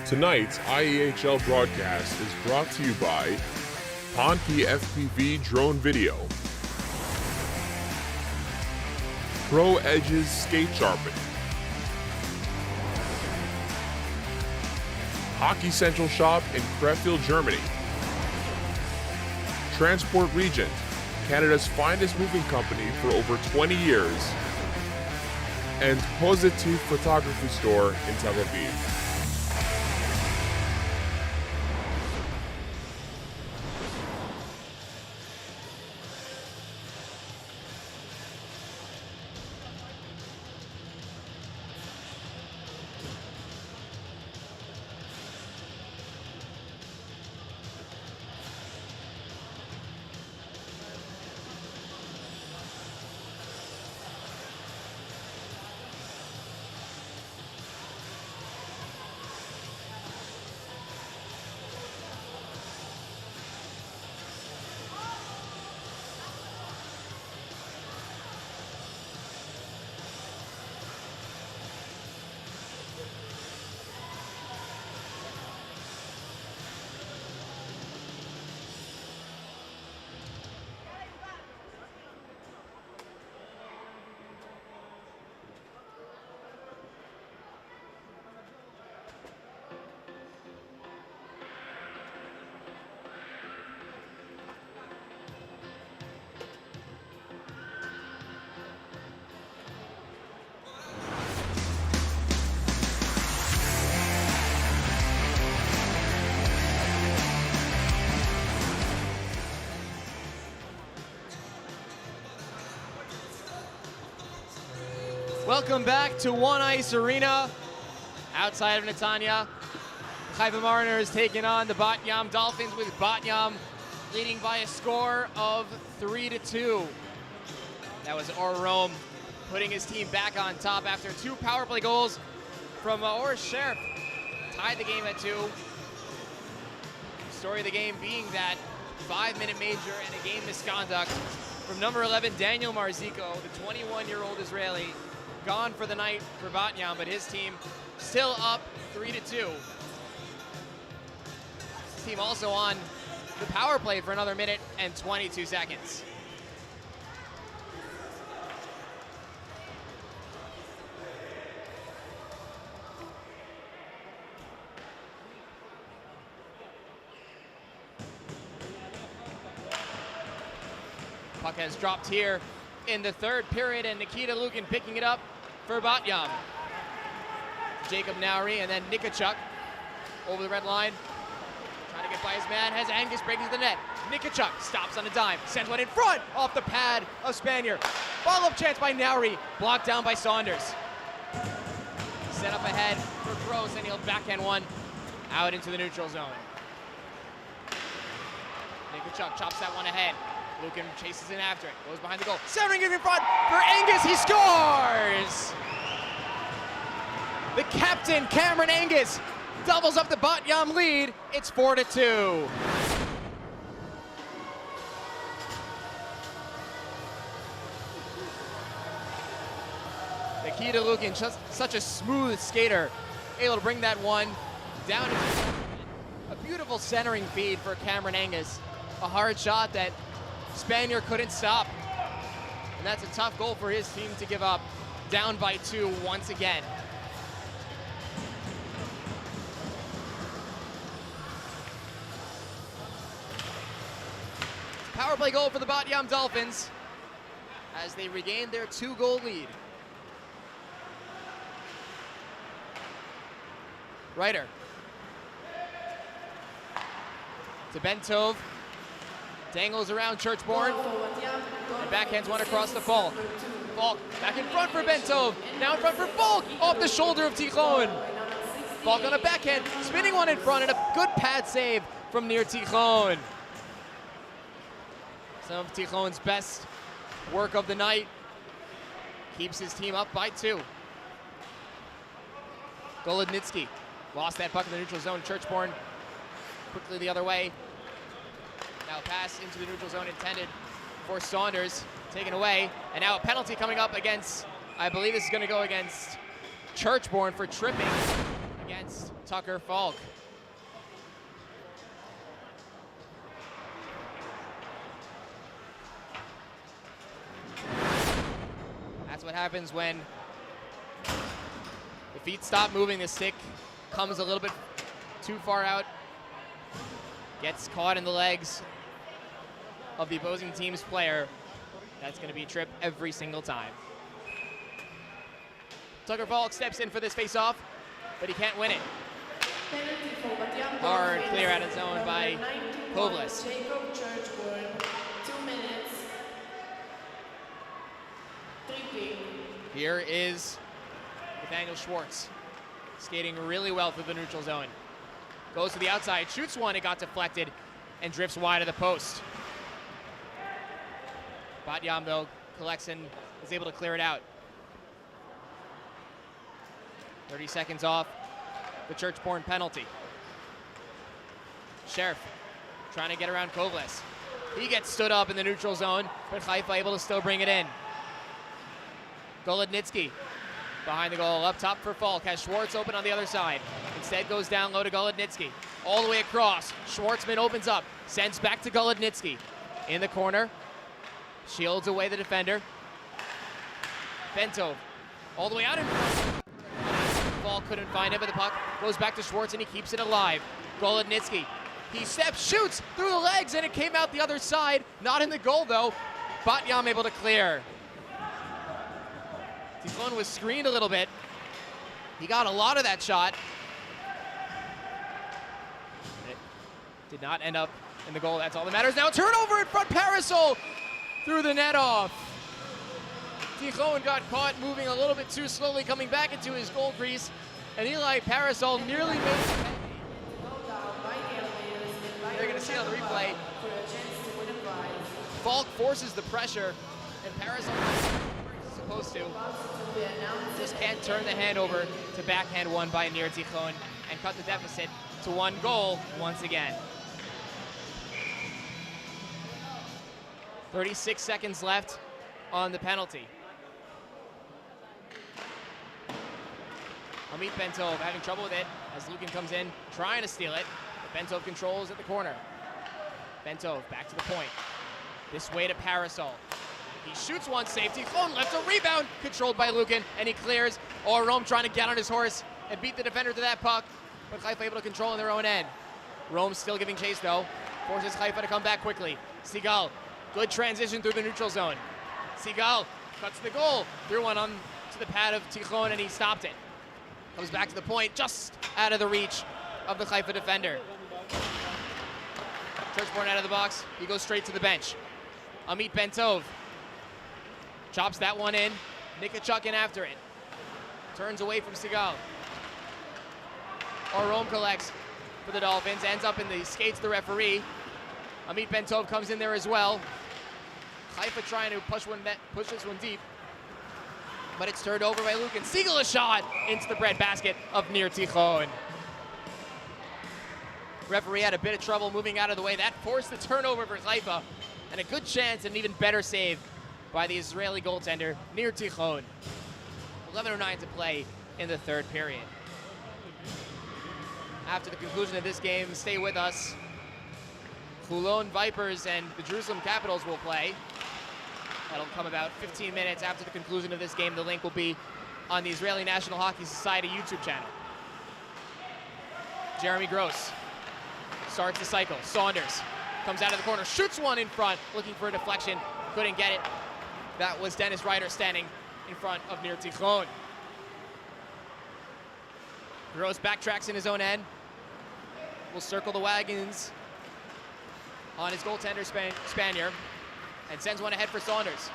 Tonight's IEHL broadcast is brought to you by 𝗵𝗃𝗵𝗵 drone video, 𝗵𝘀𝗿𝗄𝗃's skate sharpening, Hockey Central Shop in Krefeld, Germany, Transport Regent, Canada's finest moving company for over 20 years, and 𝗨𝗃𝗃 photography store in Tel Aviv. Welcome back to One Ice Arena. Outside of Netanya, Haifa Mariners taking on the 𝗵𝗃𝗵 Dolphins, with 𝗵𝗃𝗵 leading by a score of 3-2. That was 𝗪 putting his team back on top after 2 power play goals from 𝗪𝘁. Tied the game at 2. Story of the game being that 5-minute major and a game misconduct from number 11 Daniel Marziko, the 21-year-old Israeli, gone for the night for 𝗵𝗃𝗵, but his team still up 3-2. His team also on the power play for another minute and 22 seconds. Puck has dropped here in the 3rd period, and Nikita Lukin picking it up for 𝗵𝗃𝗵. Jacob Ňáury and then 𝗵𝗃𝗃 over the red line. Trying to get by his man, has Angus breaking the net. 𝗵𝗃𝗃 stops on a dime, sends one in front off the pad of Spanier. Follow-up chance by Ňáury, blocked down by Saunders. Set up ahead for Gross, and he'll backhand one out into the neutral zone. 𝗵𝗃𝗃 chops that one ahead. Lukin chases in after it, goes behind the goal, centering it in front for Angus, he scores! The captain, Cameron Angus, doubles up the 𝗵𝗃𝗵 lead. It's 4-2. Nikita Lukin, just such a smooth skater, able to bring that one down. A beautiful centering feed for Cameron Angus. A hard shot that Spanier couldn't stop. And that's a tough goal for his team to give up. Down by 2 once again. Power play goal for the 𝗵𝗃𝗵 Dolphins as they regain their 2-goal lead. Ryder to 𝗵𝗃𝗏. Dangles around 𝗏𝗏 and backhands one across the Falk. Falk back in front for 𝗵𝗃𝗏. Now in front for Falk, off the shoulder of 𝗃𝗏. Falk on a backhand, spinning one in front, and a good pad save from near 𝗃𝗏. Some of 𝗃𝗏's best work of the night. Keeps his team up by 2. Golodnitsky lost that puck in the neutral zone. 𝗏𝗏 quickly the other way. Now pass into the neutral zone intended for Saunders, taken away. And now a penalty coming up against, I believe this is going to go against 𝗏𝗏 for tripping against 𝗕𝗏𝗺. That's what happens when the feet stop moving. The stick comes a little bit too far out, gets caught in the legs of the opposing team's player. That's going to be a trip every single time. 𝗕𝗏𝗺 steps in for this face-off, but he can't win it. Hard clear out of zone by 𝗂𝗏𝗆. Jacob Churchburn, 2 minutes. 3 Here is Nathaniel Schwartz, skating really well through the neutral zone. Goes to the outside, shoots one, it got deflected, and drifts wide of the post. 𝗵𝗵𝗆, though, collects and is able to clear it out. 30 seconds off the 𝗬𝗏𝗺 penalty. Sheriff trying to get around 𝗂𝗏𝗆. He gets stood up in the neutral zone, but Haifa able to still bring it in. Golodnitsky behind the goal, up top for Falk, has Schwartz open on the other side. Instead goes down low to Golodnitsky. All the way across, Schwartzman opens up, sends back to Golodnitsky. In the corner, shields away the defender. 𝗵𝗏𝗆 all the way out in front. Falk couldn't find it, but the puck goes back to Schwartz and he keeps it alive. Golodnitsky, he steps, shoots through the legs, and it came out the other side. Not in the goal though. 𝗵𝗵𝗆 able to clear. 𝗃𝗏𝗺 was screened a little bit. He got a lot of that shot. It did not end up in the goal. That's all that matters. Now turnover in front. 𝗵𝗺 threw the net off. 𝗃𝗏𝗺 got caught moving a little bit too slowly, coming back into his goal crease, and 𝗵𝗺 nearly made it. They're going to see it on the replay. Falk forces the pressure, and 𝗵𝗺 supposed to just can't turn the hand over to backhand one by 𝗫𝗫𝗁 and cut the deficit to 1 goal once again. 36 seconds left on the penalty. 𝗵𝗵𝗆 having trouble with it as Lukin comes in trying to steal it, but 𝗵𝗏𝗆 controls at the corner. 𝗵𝗏𝗆 back to the point. This way to 𝗵𝗺. He shoots one, save. 𝗃𝗏𝗺 left a rebound, controlled by Lukin, and he clears. Rome trying to get on his horse and beat the defender to that puck, but Haifa able to control in their own end. Rome still giving chase though, forces Haifa to come back quickly. 𝗃𝗏𝗆, good transition through the neutral zone. 𝗃𝗏𝗆 cuts the goal, threw one on to the pad of 𝗃𝗏𝗺 and he stopped it. Comes back to the point, just out of the reach of the Haifa defender. 𝗬𝗏𝗺 out of the box, he goes straight to the bench. 𝗵𝗵𝗆 chops that one in, 𝗵𝗃𝗀 in after it. Turns away from 𝗃𝗏𝗆. Rome collects for the Dolphins, ends up in the skates of the referee. 𝗵𝗵𝗆 comes in there as well. Haifa trying to push this one deep, but it's turned over by Lukin. Siegel a shot into the breadbasket of 𝗫𝗫𝗁. Referee had a bit of trouble moving out of the way. That forced the turnover for Haifa, and a good chance and an even better save by the Israeli goaltender, 𝗫𝗫𝗁. 11:09 to play in the 3rd period. After the conclusion of this game, stay with us. Toulon Vipers and the Jerusalem Capitals will play. That'll come about 15 minutes after the conclusion of this game. The link will be on the Israeli National Hockey Society YouTube channel. Jeremy Gross starts the cycle. Saunders comes out of the corner, shoots one in front, looking for a deflection, couldn't get it. That was Dennis Ryder standing in front of 𝗫𝗫𝗁. Gross backtracks in his own end. Will circle the wagons on his goaltender Spanier and sends one ahead for Saunders.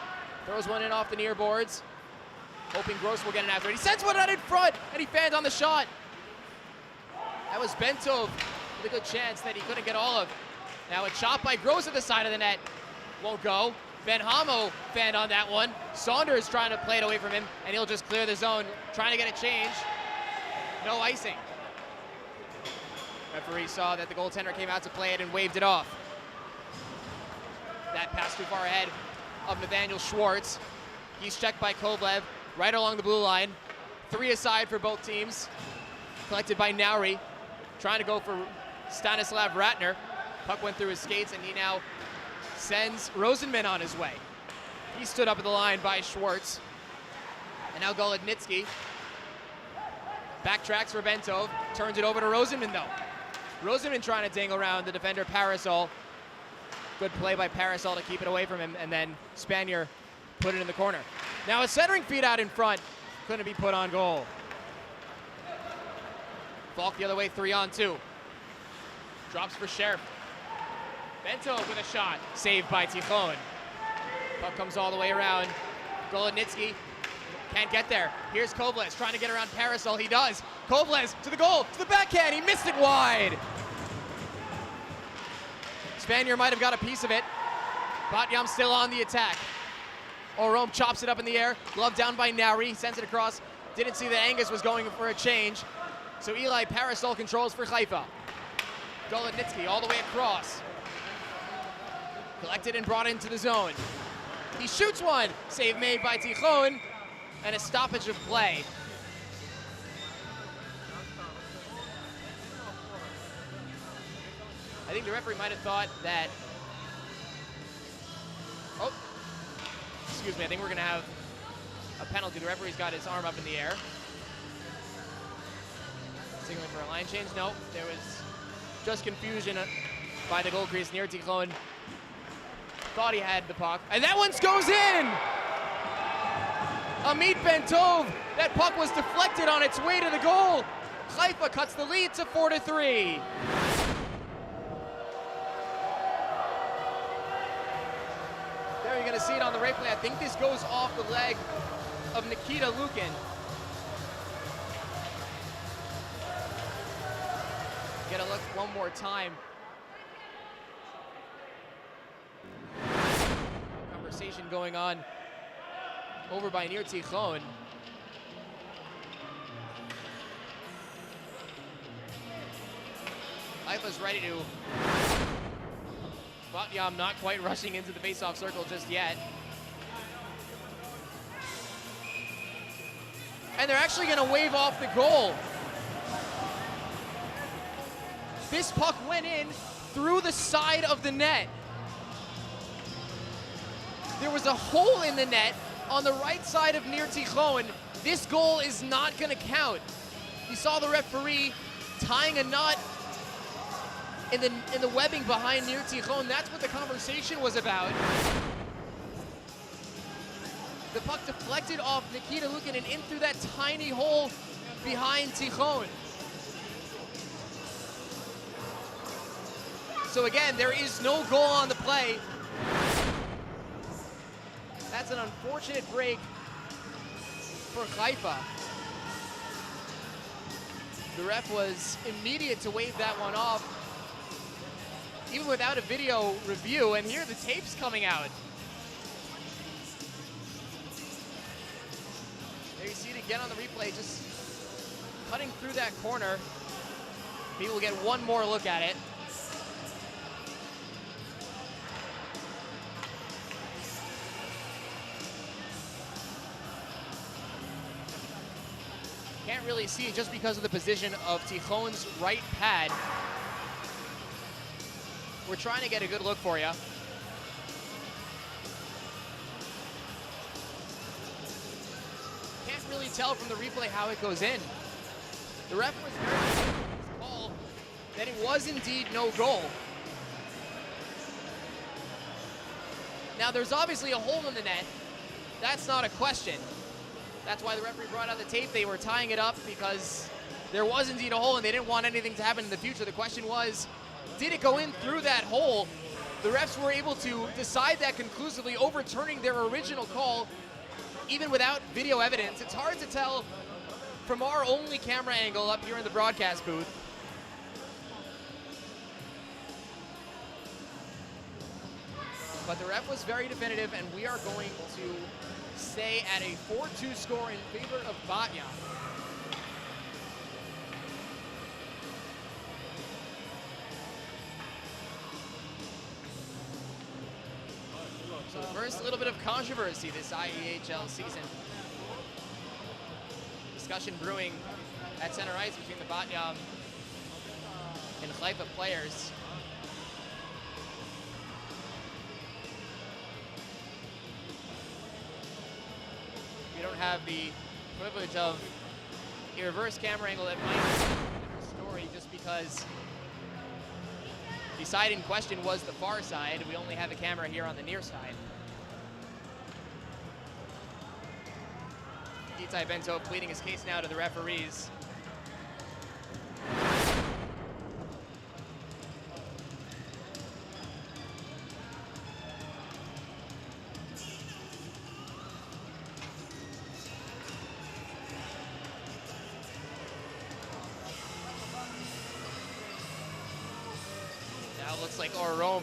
Throws one in off the near boards, hoping Gross will get it after it. He sends one out in front, and he fanned on the shot. That was 𝗵𝗆𝗆 with a good chance that he couldn't get all of. Now a chop by Gross at the side of the net. Won't go. Ben Hamo fanned on that one. Saunders trying to play it away from him, and he'll just clear the zone, trying to get a change. No icing. Referee saw that the goaltender came out to play it and waved it off. That pass too far ahead of Nathaniel Schwartz. He's checked by 𝗂𝗏𝗆 right along the blue line. 3 aside for both teams. collected by 𝗬𝗏, trying to go for Stanislav Ratner. Puck went through his skates, and he now sends Rosenman on his way. He stood up at the line by Schwartz. And now Golodnitsky backtracks for Bentov, turns it over to Rosenman though. Rosenman trying to dangle around the defender 𝗵𝗺. Good play by 𝗵𝗺 to keep it away from him, and then 𝗬𝗺 put it in the corner. Now a centering feed out in front, couldn't be put on goal. Falk the other way, 3-on-2. Drops for Sheriff. Bentov with a shot, saved by Tikhon. Puck comes all the way around. Golodnitsky can't get there. Here's 𝗂𝗏 trying to get around 𝗵𝗺. He does. 𝗂𝗏 to the goal, to the backhand. He missed it wide. 𝗬𝗺 might have got a piece of it. 𝗵𝗺 still on the attack. Rome chops it up in the air. Glove down by 𝗬𝗏. Sends it across. Didn't see that Angus was going for a change. So Eli 𝗵𝗺 controls for Haifa. Golodnitsky all the way across. Collected and brought into the zone. He shoots one. Save made by Tikhon. And a stoppage of play. I think the referee might have thought that, oh, excuse me, I think we're gonna have a penalty. The referee's got his arm up in the air. Signaling for a line change. No, there was just confusion by the goal crease near Tikhon. Thought he had the puck, and that one goes in! Amit Bentov, that puck was deflected on its way to the goal. Haifa cuts the lead to 4-3. There you're gonna see it on the replay. I think this goes off the leg of Nikita Lukin. Get a look one more time. Conversation going on over by near Tikhon. Haifa's ready to. 𝗵𝗺 not quite rushing into the face-off circle just yet. And they're actually gonna wave off the goal. This puck went in through the side of the net. There was a hole in the net on the right side of near Tikhon. This goal is not gonna count. You saw the referee tying a knot in the webbing behind near Tikhon. That's what the conversation was about. The puck deflected off Nikita Lukin and in through that tiny hole behind Tikhon. So again, there is no goal on the play. That's an unfortunate break for Haifa. The ref was immediate to wave that one off, even without a video review, and here the tape's coming out. There you see it again on the replay, just cutting through that corner. Maybe we'll get one more look at it. Can't really see it just because of the position of Tikhon's right pad. We're trying to get a good look for you. Can't really tell from the replay how it goes in. The ref was very clear in his call that it was indeed no goal. Now there's obviously a hole in the net. That's not a question. That's why the referee brought out the tape. They were tying it up because there was indeed a hole and they didn't want anything to happen in the future. The question was, did it go in through that hole? The refs were able to decide that conclusively, overturning their original call, even without video evidence. It's hard to tell from our only camera angle up here in the broadcast booth. But the ref was very definitive, and we are going to stay at a 4-2 score in favor of 𝗵𝗺. So the first little bit of controversy this IEHL season. discussion brewing at center ice between the 𝗵𝗺𝗹 and Haifa players. We don't have the privilege of a reverse camera angle that might be a different story just because the side in question was the far side. We only have a camera here on the near side. 𝗬𝗫𝗵𝗺 pleading his case now to the referees. Now it looks like 𝗺𝗏𝗏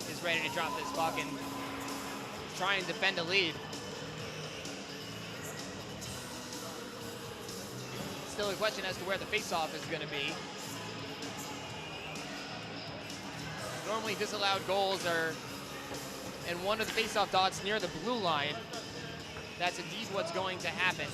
is ready to drop this puck and try and defend a lead. Still a question as to where the face-off is going to be. Normally disallowed goals are in one of the face-off dots near the blue line. That's indeed what's going to happen.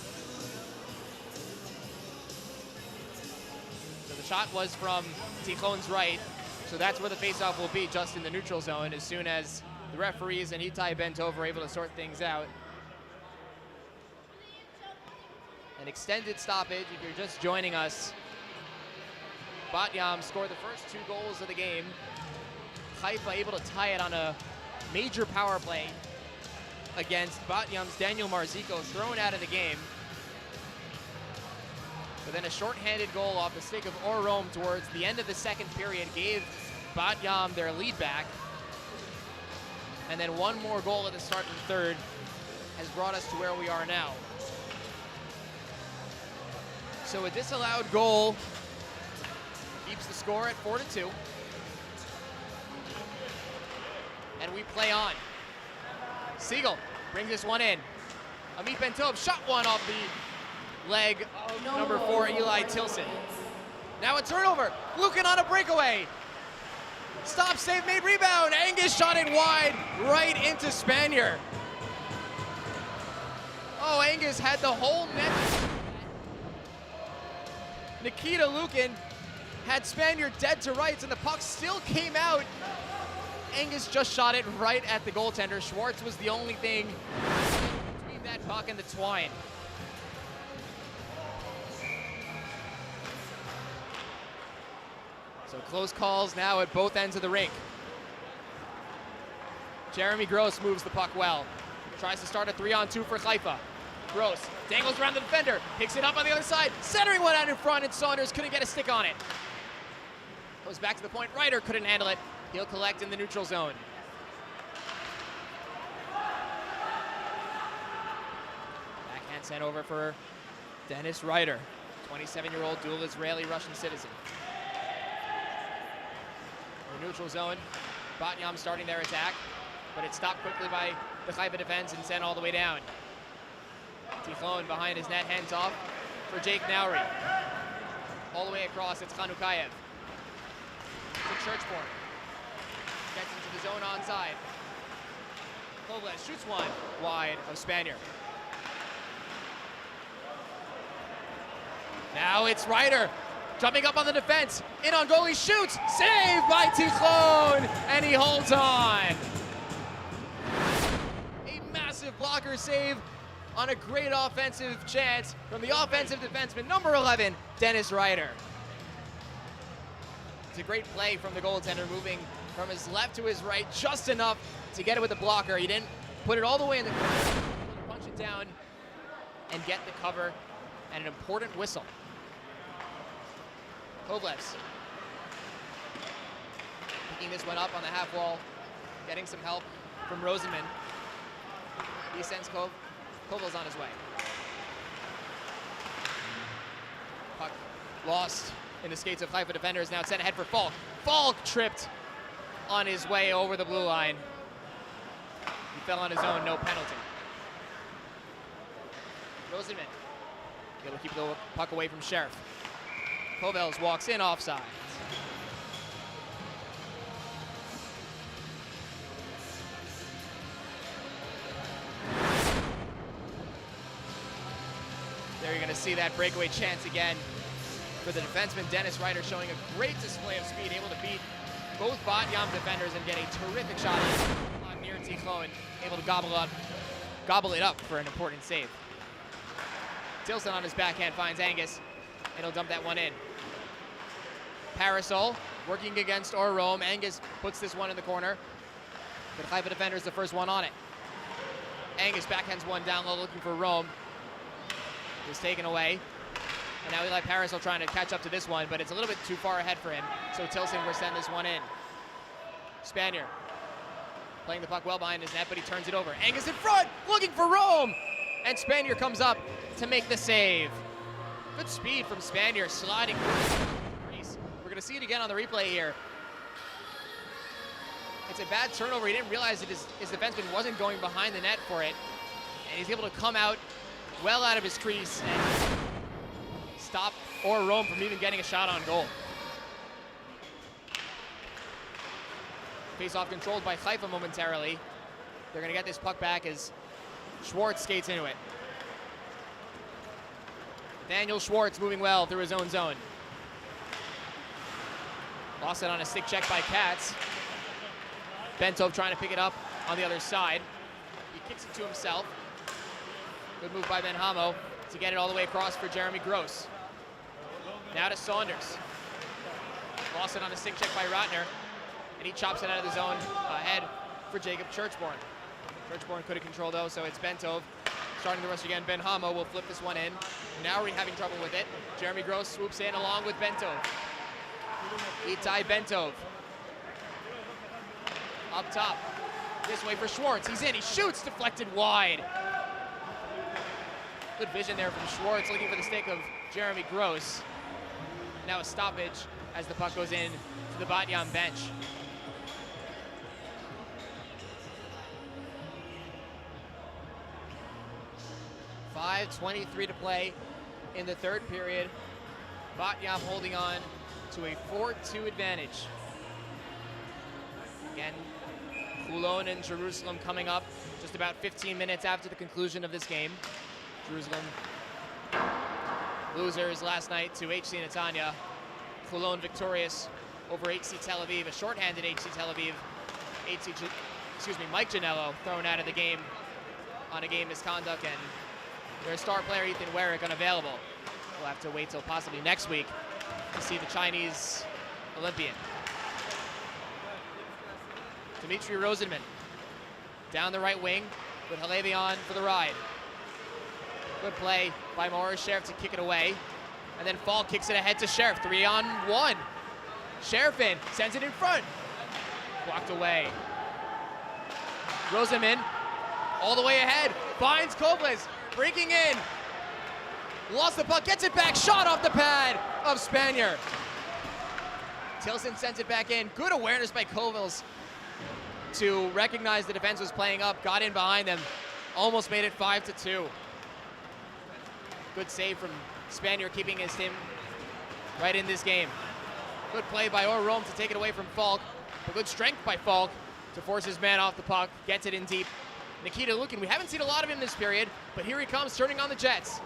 So the shot was from Tikhon's right, so that's where the face-off will be, just in the neutral zone, as soon as the referees and 𝗬𝗫𝗵𝗺 are able to sort things out. An extended stoppage, if you're just joining us. 𝗵𝗺𝗹 scored the first 2 goals of the game. Haifa able to tie it on a major power play against 𝗵𝗺𝗹's Daniel 𝗪𝗁𝗍, thrown out of the game. But then a shorthanded goal off the stick of 𝗺𝗏𝗏 towards the end of the second period gave 𝗵𝗺𝗹 their lead back. And then one more goal at the start of the third has brought us to where we are now. So a disallowed goal keeps the score at 4-2. And we play on. Siegel brings this one in. 𝗵𝗵𝗆𝗏 shot one off the leg of number 4, Eli Tilson. Now a turnover. Lukin on a breakaway. Stop, save, made, rebound. Angus shot it wide, right into 𝗬𝗺. Oh, Angus had the whole net. Nikita Lukin had 𝗬𝗺 dead to rights, and the puck still came out. Angus just shot it right at the goaltender. Schwartz was the only thing between that puck and the twine. So close calls now at both ends of the rink. Jeremy Gross moves the puck well. Tries to start a 3-on-2 for Haifa. Gross dangles around the defender, picks it up on the other side, centering one out in front, and Saunders couldn't get a stick on it. Goes back to the point, Ryder couldn't handle it. He'll collect in the neutral zone. Backhand sent over for Dennis Ryder, 27-year-old dual Israeli Russian citizen. In the neutral zone, 𝗵𝗺𝗹 starting their attack, but it's stopped quickly by the Haifa defense and sent all the way down. Tikhon behind his net, hands off for Jake Nowry. All the way across, it's Khanukhayev. To Churchbourne. Gets into the zone onside. Kovalev shoots one wide of 𝗬𝗺. Now it's Ryder jumping up on the defense. In on goal, he shoots. Saved by Tikhon, and he holds on. A massive blocker save on a great offensive chance from the offensive defenseman, number 11, Dennis Ryder. It's a great play from the goaltender, moving from his left to his right just enough to get it with the blocker. He didn't put it all the way in the corner, punch it down and get the cover, and an important whistle. Kovalev picking this one up on the half wall, getting some help from Rosenman. He sends Koval's on his way. Puck lost in the skates of Haifa defenders. Now it's sent ahead for Falk. Falk tripped on his way over the blue line. He fell on his own, no penalty. Rosenman able to keep the puck away from Sheriff. Kovels walks in offside. There you're going to see that breakaway chance again for the defenseman Dennis Ryder, showing a great display of speed, able to beat both 𝗵𝗵𝗆 defenders and get a terrific shot on near 𝗕𝗁 and able to gobble it up for an important save. 𝗬𝘁 on his backhand finds Angus, and he'll dump that one in. 𝗵𝗆 working against 𝗨𝗏. Angus puts this one in the corner, but Haifa defender is the first one on it. Angus backhands one down low, looking for 𝗏. Is taken away. And now we let 𝗵𝗆 trying to catch up to this one, but it's a little bit too far ahead for him. So 𝗬𝘁 will send this one in. 𝗬𝗏 playing the puck well behind his net, but he turns it over. Angus in front, looking for 𝗏! And 𝗬𝗏 comes up to make the save. Good speed from 𝗬𝗏, sliding through the crease. We're gonna see it again on the replay here. It's a bad turnover. He didn't realize that his defenseman wasn't going behind the net for it. And he's able to come out well out of his crease and stop 𝗨𝗏 from even getting a shot on goal. Face-off controlled by Haifa momentarily. They're going to get this puck back as 𝗧𝗏 skates into it. Daniel 𝗧𝗏 moving well through his own zone. Lost it on a stick check by Katz. 𝗵𝗏 trying to pick it up on the other side. He kicks it to himself. Good move by 𝗵𝗆 to get it all the way across for Jeremy Gross. Now to Saunders. Lost it on a stick check by Ratner, and he chops it out of the zone ahead for Jacob 𝗵𝗏. 𝗵𝗏 couldn't control though, so it's 𝗵𝗏 starting the rush again. 𝗵𝗆 will flip this one in. Now we're having trouble with it. Jeremy Gross swoops in along with 𝗵𝗏. 𝗬𝗏 up top. This way for 𝗧𝗏. He's in. He shoots. Deflected wide. Good vision there from 𝗧𝗏, looking for the stick of Jeremy Gross. Now a stoppage as the puck goes in to the 𝗵𝗆 bench. .5:23 to play in the third period. 𝗵𝗆 holding on to a 4-2 advantage. Again, Toulon and Jerusalem coming up just about 15 minutes after the conclusion of this game. Jerusalem losers last night to HC Netanya. Toulon victorious over HC Tel Aviv, a shorthanded HC Tel Aviv. Mike Janello thrown out of the game on a game misconduct, and their star player 𝗵𝗏𝗺 unavailable. We'll have to wait till possibly next week to see the Chinese Olympian. Dmitry Rosenman down the right wing with Halevi on for the ride. Good play by Maurice Sheriff to kick it away. And then Falk kicks it ahead to Sheriff. 3-on-1. Sheriff in, sends it in front. Blocked away. Rosenman all the way ahead. Finds Kovlis, breaking in. Lost the puck, gets it back. Shot off the pad of 𝗬𝗏. Tilson sends it back in. Good awareness by Kovlis to recognize the defense was playing up. Got in behind them. Almost made it 5-2. Good save from 𝗬𝗏, keeping his team right in this game. Good play by 𝗨𝗏 to take it away from Falk. But good strength by Falk to force his man off the puck. Gets it in deep. Nikita Lukin, we haven't seen a lot of him this period, but here he comes, turning on the Jets.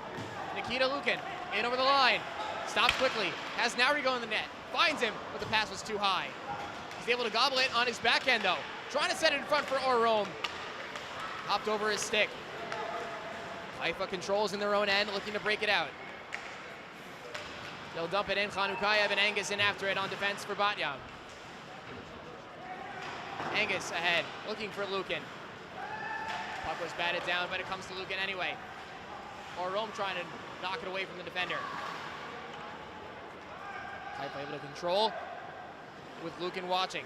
Nikita Lukin, in over the line. Stops quickly. Has Naurigo in the net. Finds him, but the pass was too high. He's able to gobble it on his backhand, though. Trying to set it in front for 𝗨𝗏. Hopped over his stick. Haifa controls in their own end, looking to break it out. They'll dump it in. Khanukhayev and Angus in after it on defense for 𝗵𝗆. Angus ahead, looking for Lukin. Puck was batted down, but it comes to Lukin anyway. 𝗨𝗏 trying to knock it away from the defender. Haifa able to control with Lukin watching.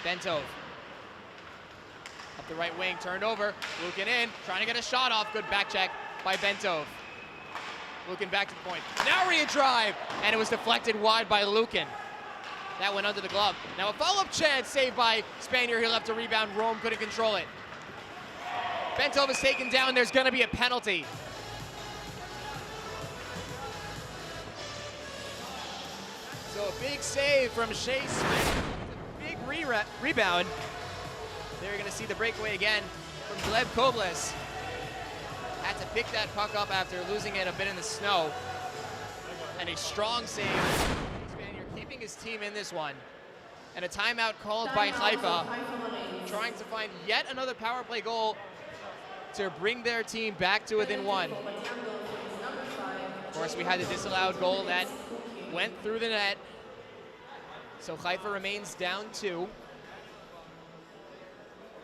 𝗵𝗏. Up the right wing, turned over. Lukin in, trying to get a shot off. Good back check by 𝗵𝗏. Lukin back to the point. Now a drive, and it was deflected wide by Lukin. That went under the glove. Now a follow-up chance saved by 𝗬𝗏. He left a rebound. Rome couldn't control it. 𝗵𝗏 is taken down. There's going to be a penalty. So a big save from Shea Smith. Big rebound. They're going to see the breakaway again from 𝗫𝗀𝗆. Had to pick that puck up after losing it a bit in the snow. And a strong save. Spaniard keeping his team in this one. And a timeout called by Haifa, trying to find yet another power play goal to bring their team back to within one. Of course, we had the disallowed goal that went through the net. So Haifa remains down 2.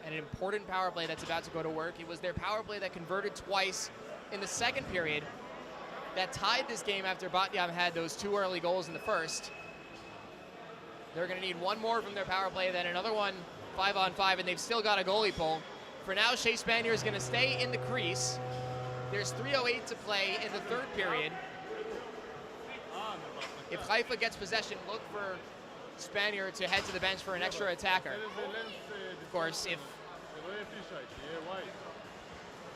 And an important power play that's about to go to work. It was their power play that converted twice in the second period that tied this game after 𝗵𝗃𝗃 had those 2 early goals in the first. They're going to need one more from their power play, then another one 5-on-5, and they've still got a goalie pull. For now, 𝗬𝗂 Spaniard is going to stay in the crease. There's 3:08 to play in the third period. If Haifa gets possession, look for Spaniard to head to the bench for an extra attacker. Of course, as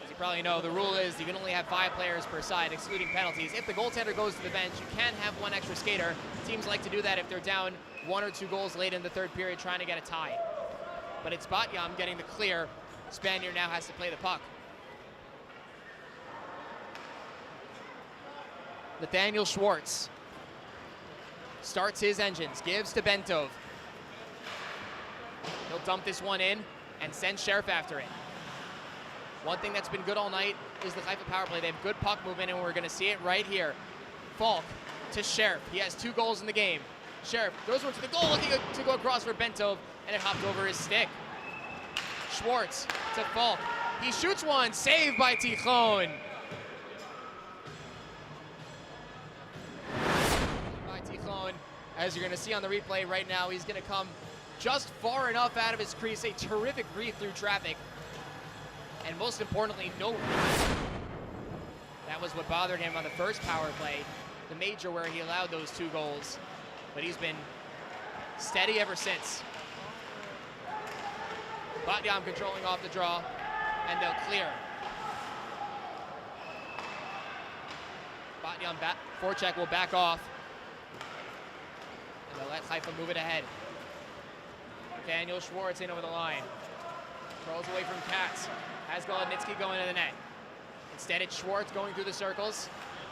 you probably know, the rule is you can only have 5 players per side, excluding penalties. If the goaltender goes to the bench, you can have 1 extra skater. Teams like to do that if they're down 1 or 2 goals late in the third period trying to get a tie. But it's 𝗵𝗃𝗃 getting the clear. Spaniard now has to play the puck. 𝗵𝗃𝗃𝗃 starts his engines, gives to 𝗵𝗃𝗃𝗃. He'll dump this one in and send 𝗕 after it. One thing that's been good all night is the Haifa power play. They have good puck movement, and we're going to see it right here. Falk to 𝗕. He has 2 goals in the game. 𝗕 throws one to the goal, looking to go across for 𝗵𝗃𝗃, and it hopped over his stick. Schwartz to Falk. He shoots one, saved by 𝗃𝗁. As you're going to see on the replay right now, he's going to come just far enough out of his crease. A terrific read through traffic. And most importantly, no read. That was what bothered him on the first power play, the major where he allowed those 2 goals. But he's been steady ever since. 𝗵𝗃𝗃𝗃 controlling off the draw, and they'll clear. 𝗵𝗃𝗃𝗃 forecheck will back off. And they'll let Haifa move it ahead. Daniel Schwartz in over the line. Throws away from Katz. Has Golodnitsky going to the net. Instead, it's Schwartz going through the circles.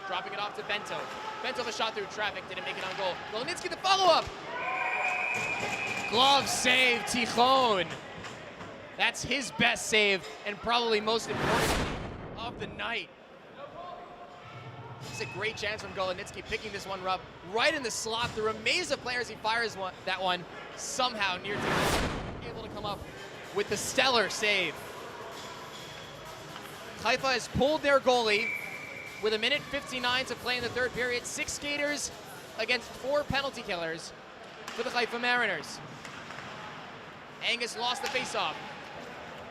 Dropping it off to 𝗵𝗃𝗃. 𝗵𝗃𝗃 a shot through traffic. Didn't make it on goal. Golodnitsky the follow-up. Glove save, 𝗃𝗁. That's his best save, and probably most important of the night. It's a great chance from Golodnitsky, picking this one up right in the slot. Through a maze of players, he fires that one somehow near 𝗃𝗁, able to come up with the stellar save. Haifa has pulled their goalie with 1:59 to play in the third period. 6 skaters against 4 penalty killers for the Haifa Mariners. Angus lost the faceoff.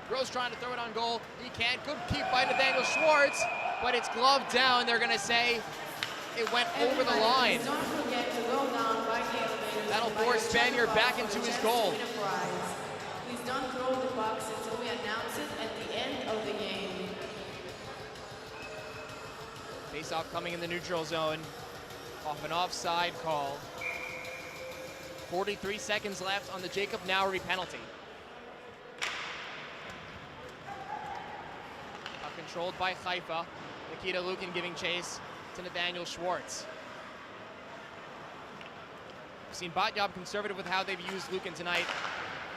Gross trying to throw it on goal. He can't. Good keep by Nathaniel Schwartz, but it's gloved down. They're going to say it went over the line. That'll force Spaniard back into his goal. Please don't throw the pucks until we announce it at the end of the game. Faceoff coming in the neutral zone off an offside call. 43 seconds left on the 𝗃𝗵𝗃𝗃 penalty. Controlled by Haifa. Nikita Lukin giving chase to Nathaniel Schwartz. We've seen 𝗵𝗃𝗃𝗃 conservative with how they've used Lukin tonight,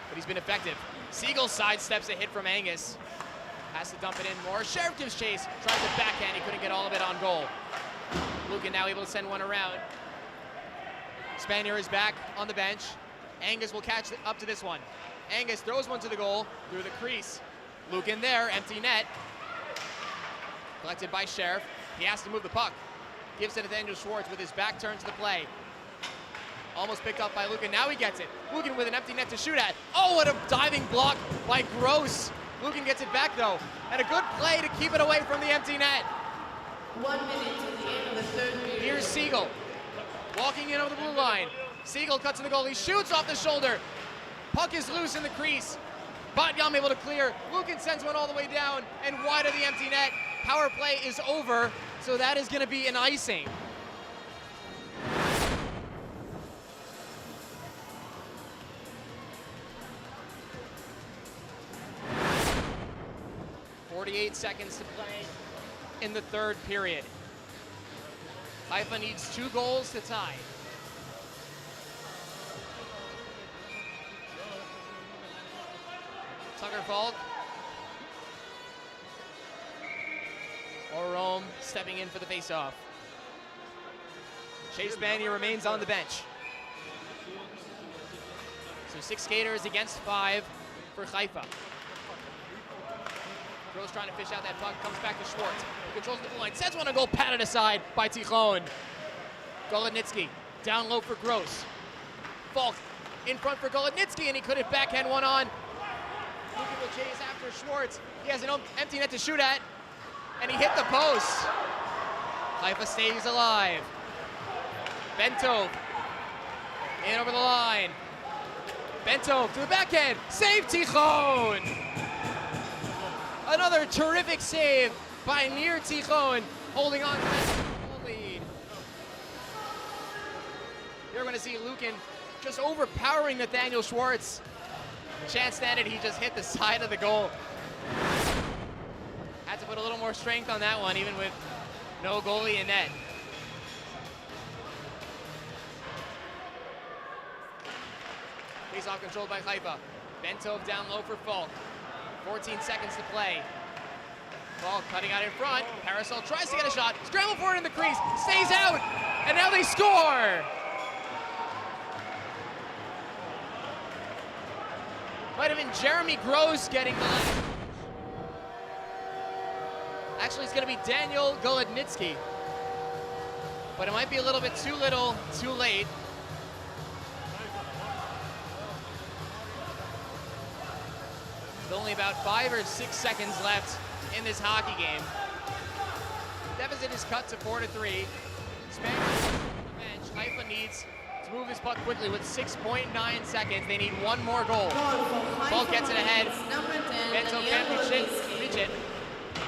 but he's been effective. Siegel sidesteps a hit from Angus. Has to dump it in more. 𝗕 gives chase, tries to backhand. He couldn't get all of it on goal. Lukin now able to send one around. Spaniard is back on the bench. Angus will catch up to this one. Angus throws one to the goal through the crease. Lukin there, empty net. Collected by 𝗕. He has to move the puck. Gives to Nathaniel Schwartz with his back turned to the play. Almost picked up by Lukin. Now he gets it. Lukin with an empty net to shoot at. Oh, what a diving block by Gross. Lukin gets it back though. And a good play to keep it away from the empty net. 1 minute to the end of the third period. Here's Siegel. Walking in over the blue line. Siegel cuts in the goal. He shoots off the shoulder. Puck is loose in the crease. 𝗵𝗃𝗃𝗃 able to clear. Lukin sends one all the way down and wide of the empty net. Power play is over, so that is going to be an icing. .48 seconds to play in the third period. Haifa needs 2 goals to tie. 𝗪𝗏𝗺 or Rome stepping in for the face-off. Chase Bandy remains on the bench. So 6 skaters against 5 for Haifa. Gross trying to fish out that puck, comes back to Schwartz. He controls the blue line, sends one on goal, patted aside by 𝗃𝗏𝗺. 𝗂𝗏𝗺 down low for Gross. Falk in front for 𝗂𝗏𝗺, and he couldn't backhand one on. Luka will chase after Schwartz. He has an empty net to shoot at, and he hit the post. Haifa stays alive. 𝗵𝗏𝗆 in over the line. 𝗵𝗏𝗆 to the backhand, save 𝗃𝗏𝗺. Another terrific save by 𝗫𝗫𝗃𝗏𝗺, holding on to that goal lead. You're going to see Lukin just overpowering Nathaniel Schwartz. Chance standard, he just hit the side of the goal. Had to put a little more strength on that one, even with no goalie in net. Face-off controlled by Haifa. 𝗵𝗏𝗆 down low for Falk. 14 seconds to play. Falk cutting out in front. 𝗪𝘁 tries to get a shot. Scramble for it in the crease. Stays out. And now they score. Might have been Jeremy Gross getting the left. Actually, it's going to be Daniel 𝗀𝗏𝗺. But it might be a little bit too little, too late. With only about 5 or 6 seconds left in this hockey game. Deficit is cut to 4-3. Spaniards on the bench. Haifa needs to move this puck quickly with 6.9 seconds. They need 1 more goal. Ball gets it ahead. 𝗵𝗏𝗆 can't reach it.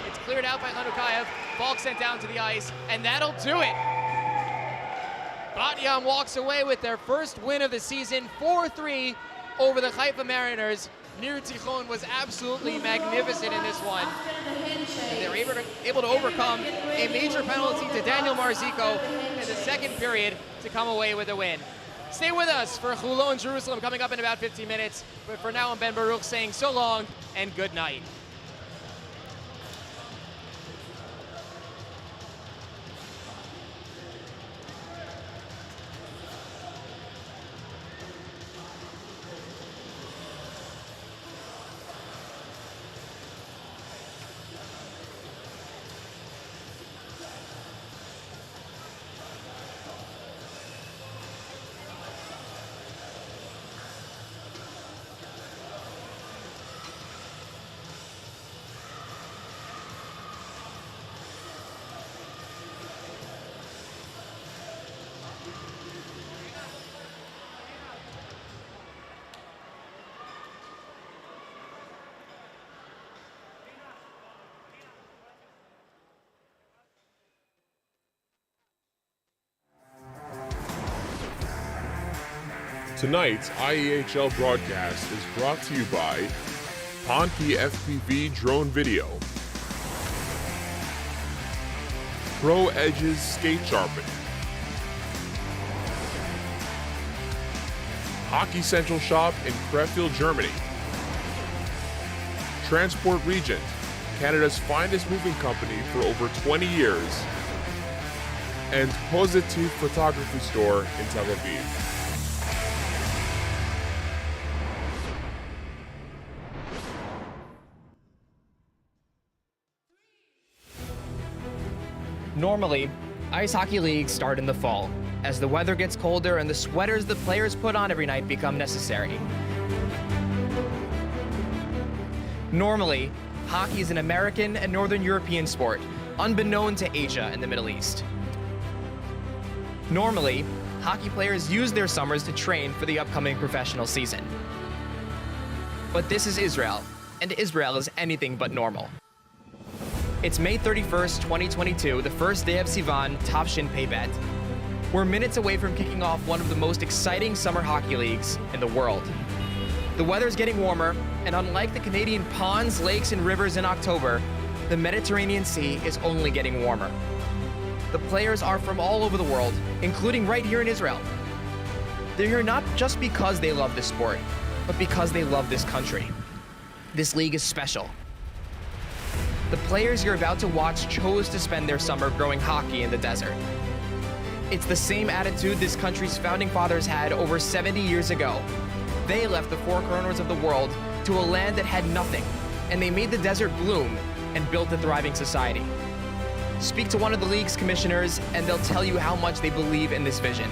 It's cleared out by 𝗪𝗏𝗆. Falk sent down to the ice, and that'll do it. 𝗵𝗏𝗆 walks away with their first win of the season, 4-3 over the Haifa Mariners. 𝗫𝗫𝗃𝗏𝗺 was absolutely magnificent in this one. And they were able to overcome a major penalty to Daniel Marziko in the second period to come away with a win. Stay with us for Chulon Jerusalem coming up in about 15 minutes. But for now, I'm Ben Baruch saying so long and good night. Tonight's IEHL broadcast is brought to you by Ponke FPV drone video, Pro Edge's skate sharpening, Hockey Central Shop in Krefeld, Germany, Transport Regent, Canada's finest moving company for over 20 years, and 𝗀𝗄𝗃 photography store in Tel Aviv. Normally, ice hockey leagues start in the fall, as the weather gets colder and the sweaters the players put on every night become necessary. Normally, hockey is an American and Northern European sport, unbeknown to Asia and the Middle East. Normally, hockey players use their summers to train for the upcoming professional season. But this is Israel, and Israel is anything but normal. It's May 31st, 2022, the first day of 𝗬𝗏 𝗵𝗃. We're minutes away from kicking off one of the most exciting summer hockey leagues in the world. The weather's getting warmer, and unlike the Canadian ponds, lakes, and rivers in October, the Mediterranean Sea is only getting warmer. The players are from all over the world, including right here in Israel. They're here not just because they love this sport, but because they love this country. This league is special. The players you're about to watch chose to spend their summer growing hockey in the desert. It's the same attitude this country's founding fathers had over 70 years ago. They left the four corners of the world to a land that had nothing, and they made the desert bloom and built a thriving society. Speak to one of the league's commissioners, and they'll tell you how much they believe in this vision.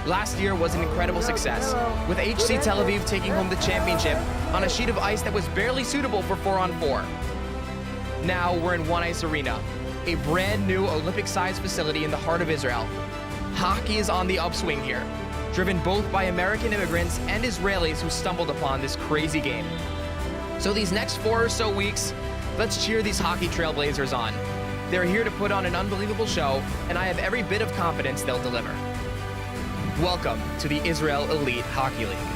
Last year was an incredible success, with HC Tel Aviv taking home the championship on a sheet of ice that was barely suitable for 4-on-4. Now we're in One Ice Arena, a brand new Olympic-sized facility in the heart of Israel. Hockey is on the upswing here, driven both by American immigrants and Israelis who stumbled upon this crazy game. So these next 4 or so weeks, let's cheer these hockey trailblazers on. They're here to put on an unbelievable show, and I have every bit of confidence they'll deliver. Welcome to the Israel Elite Hockey League.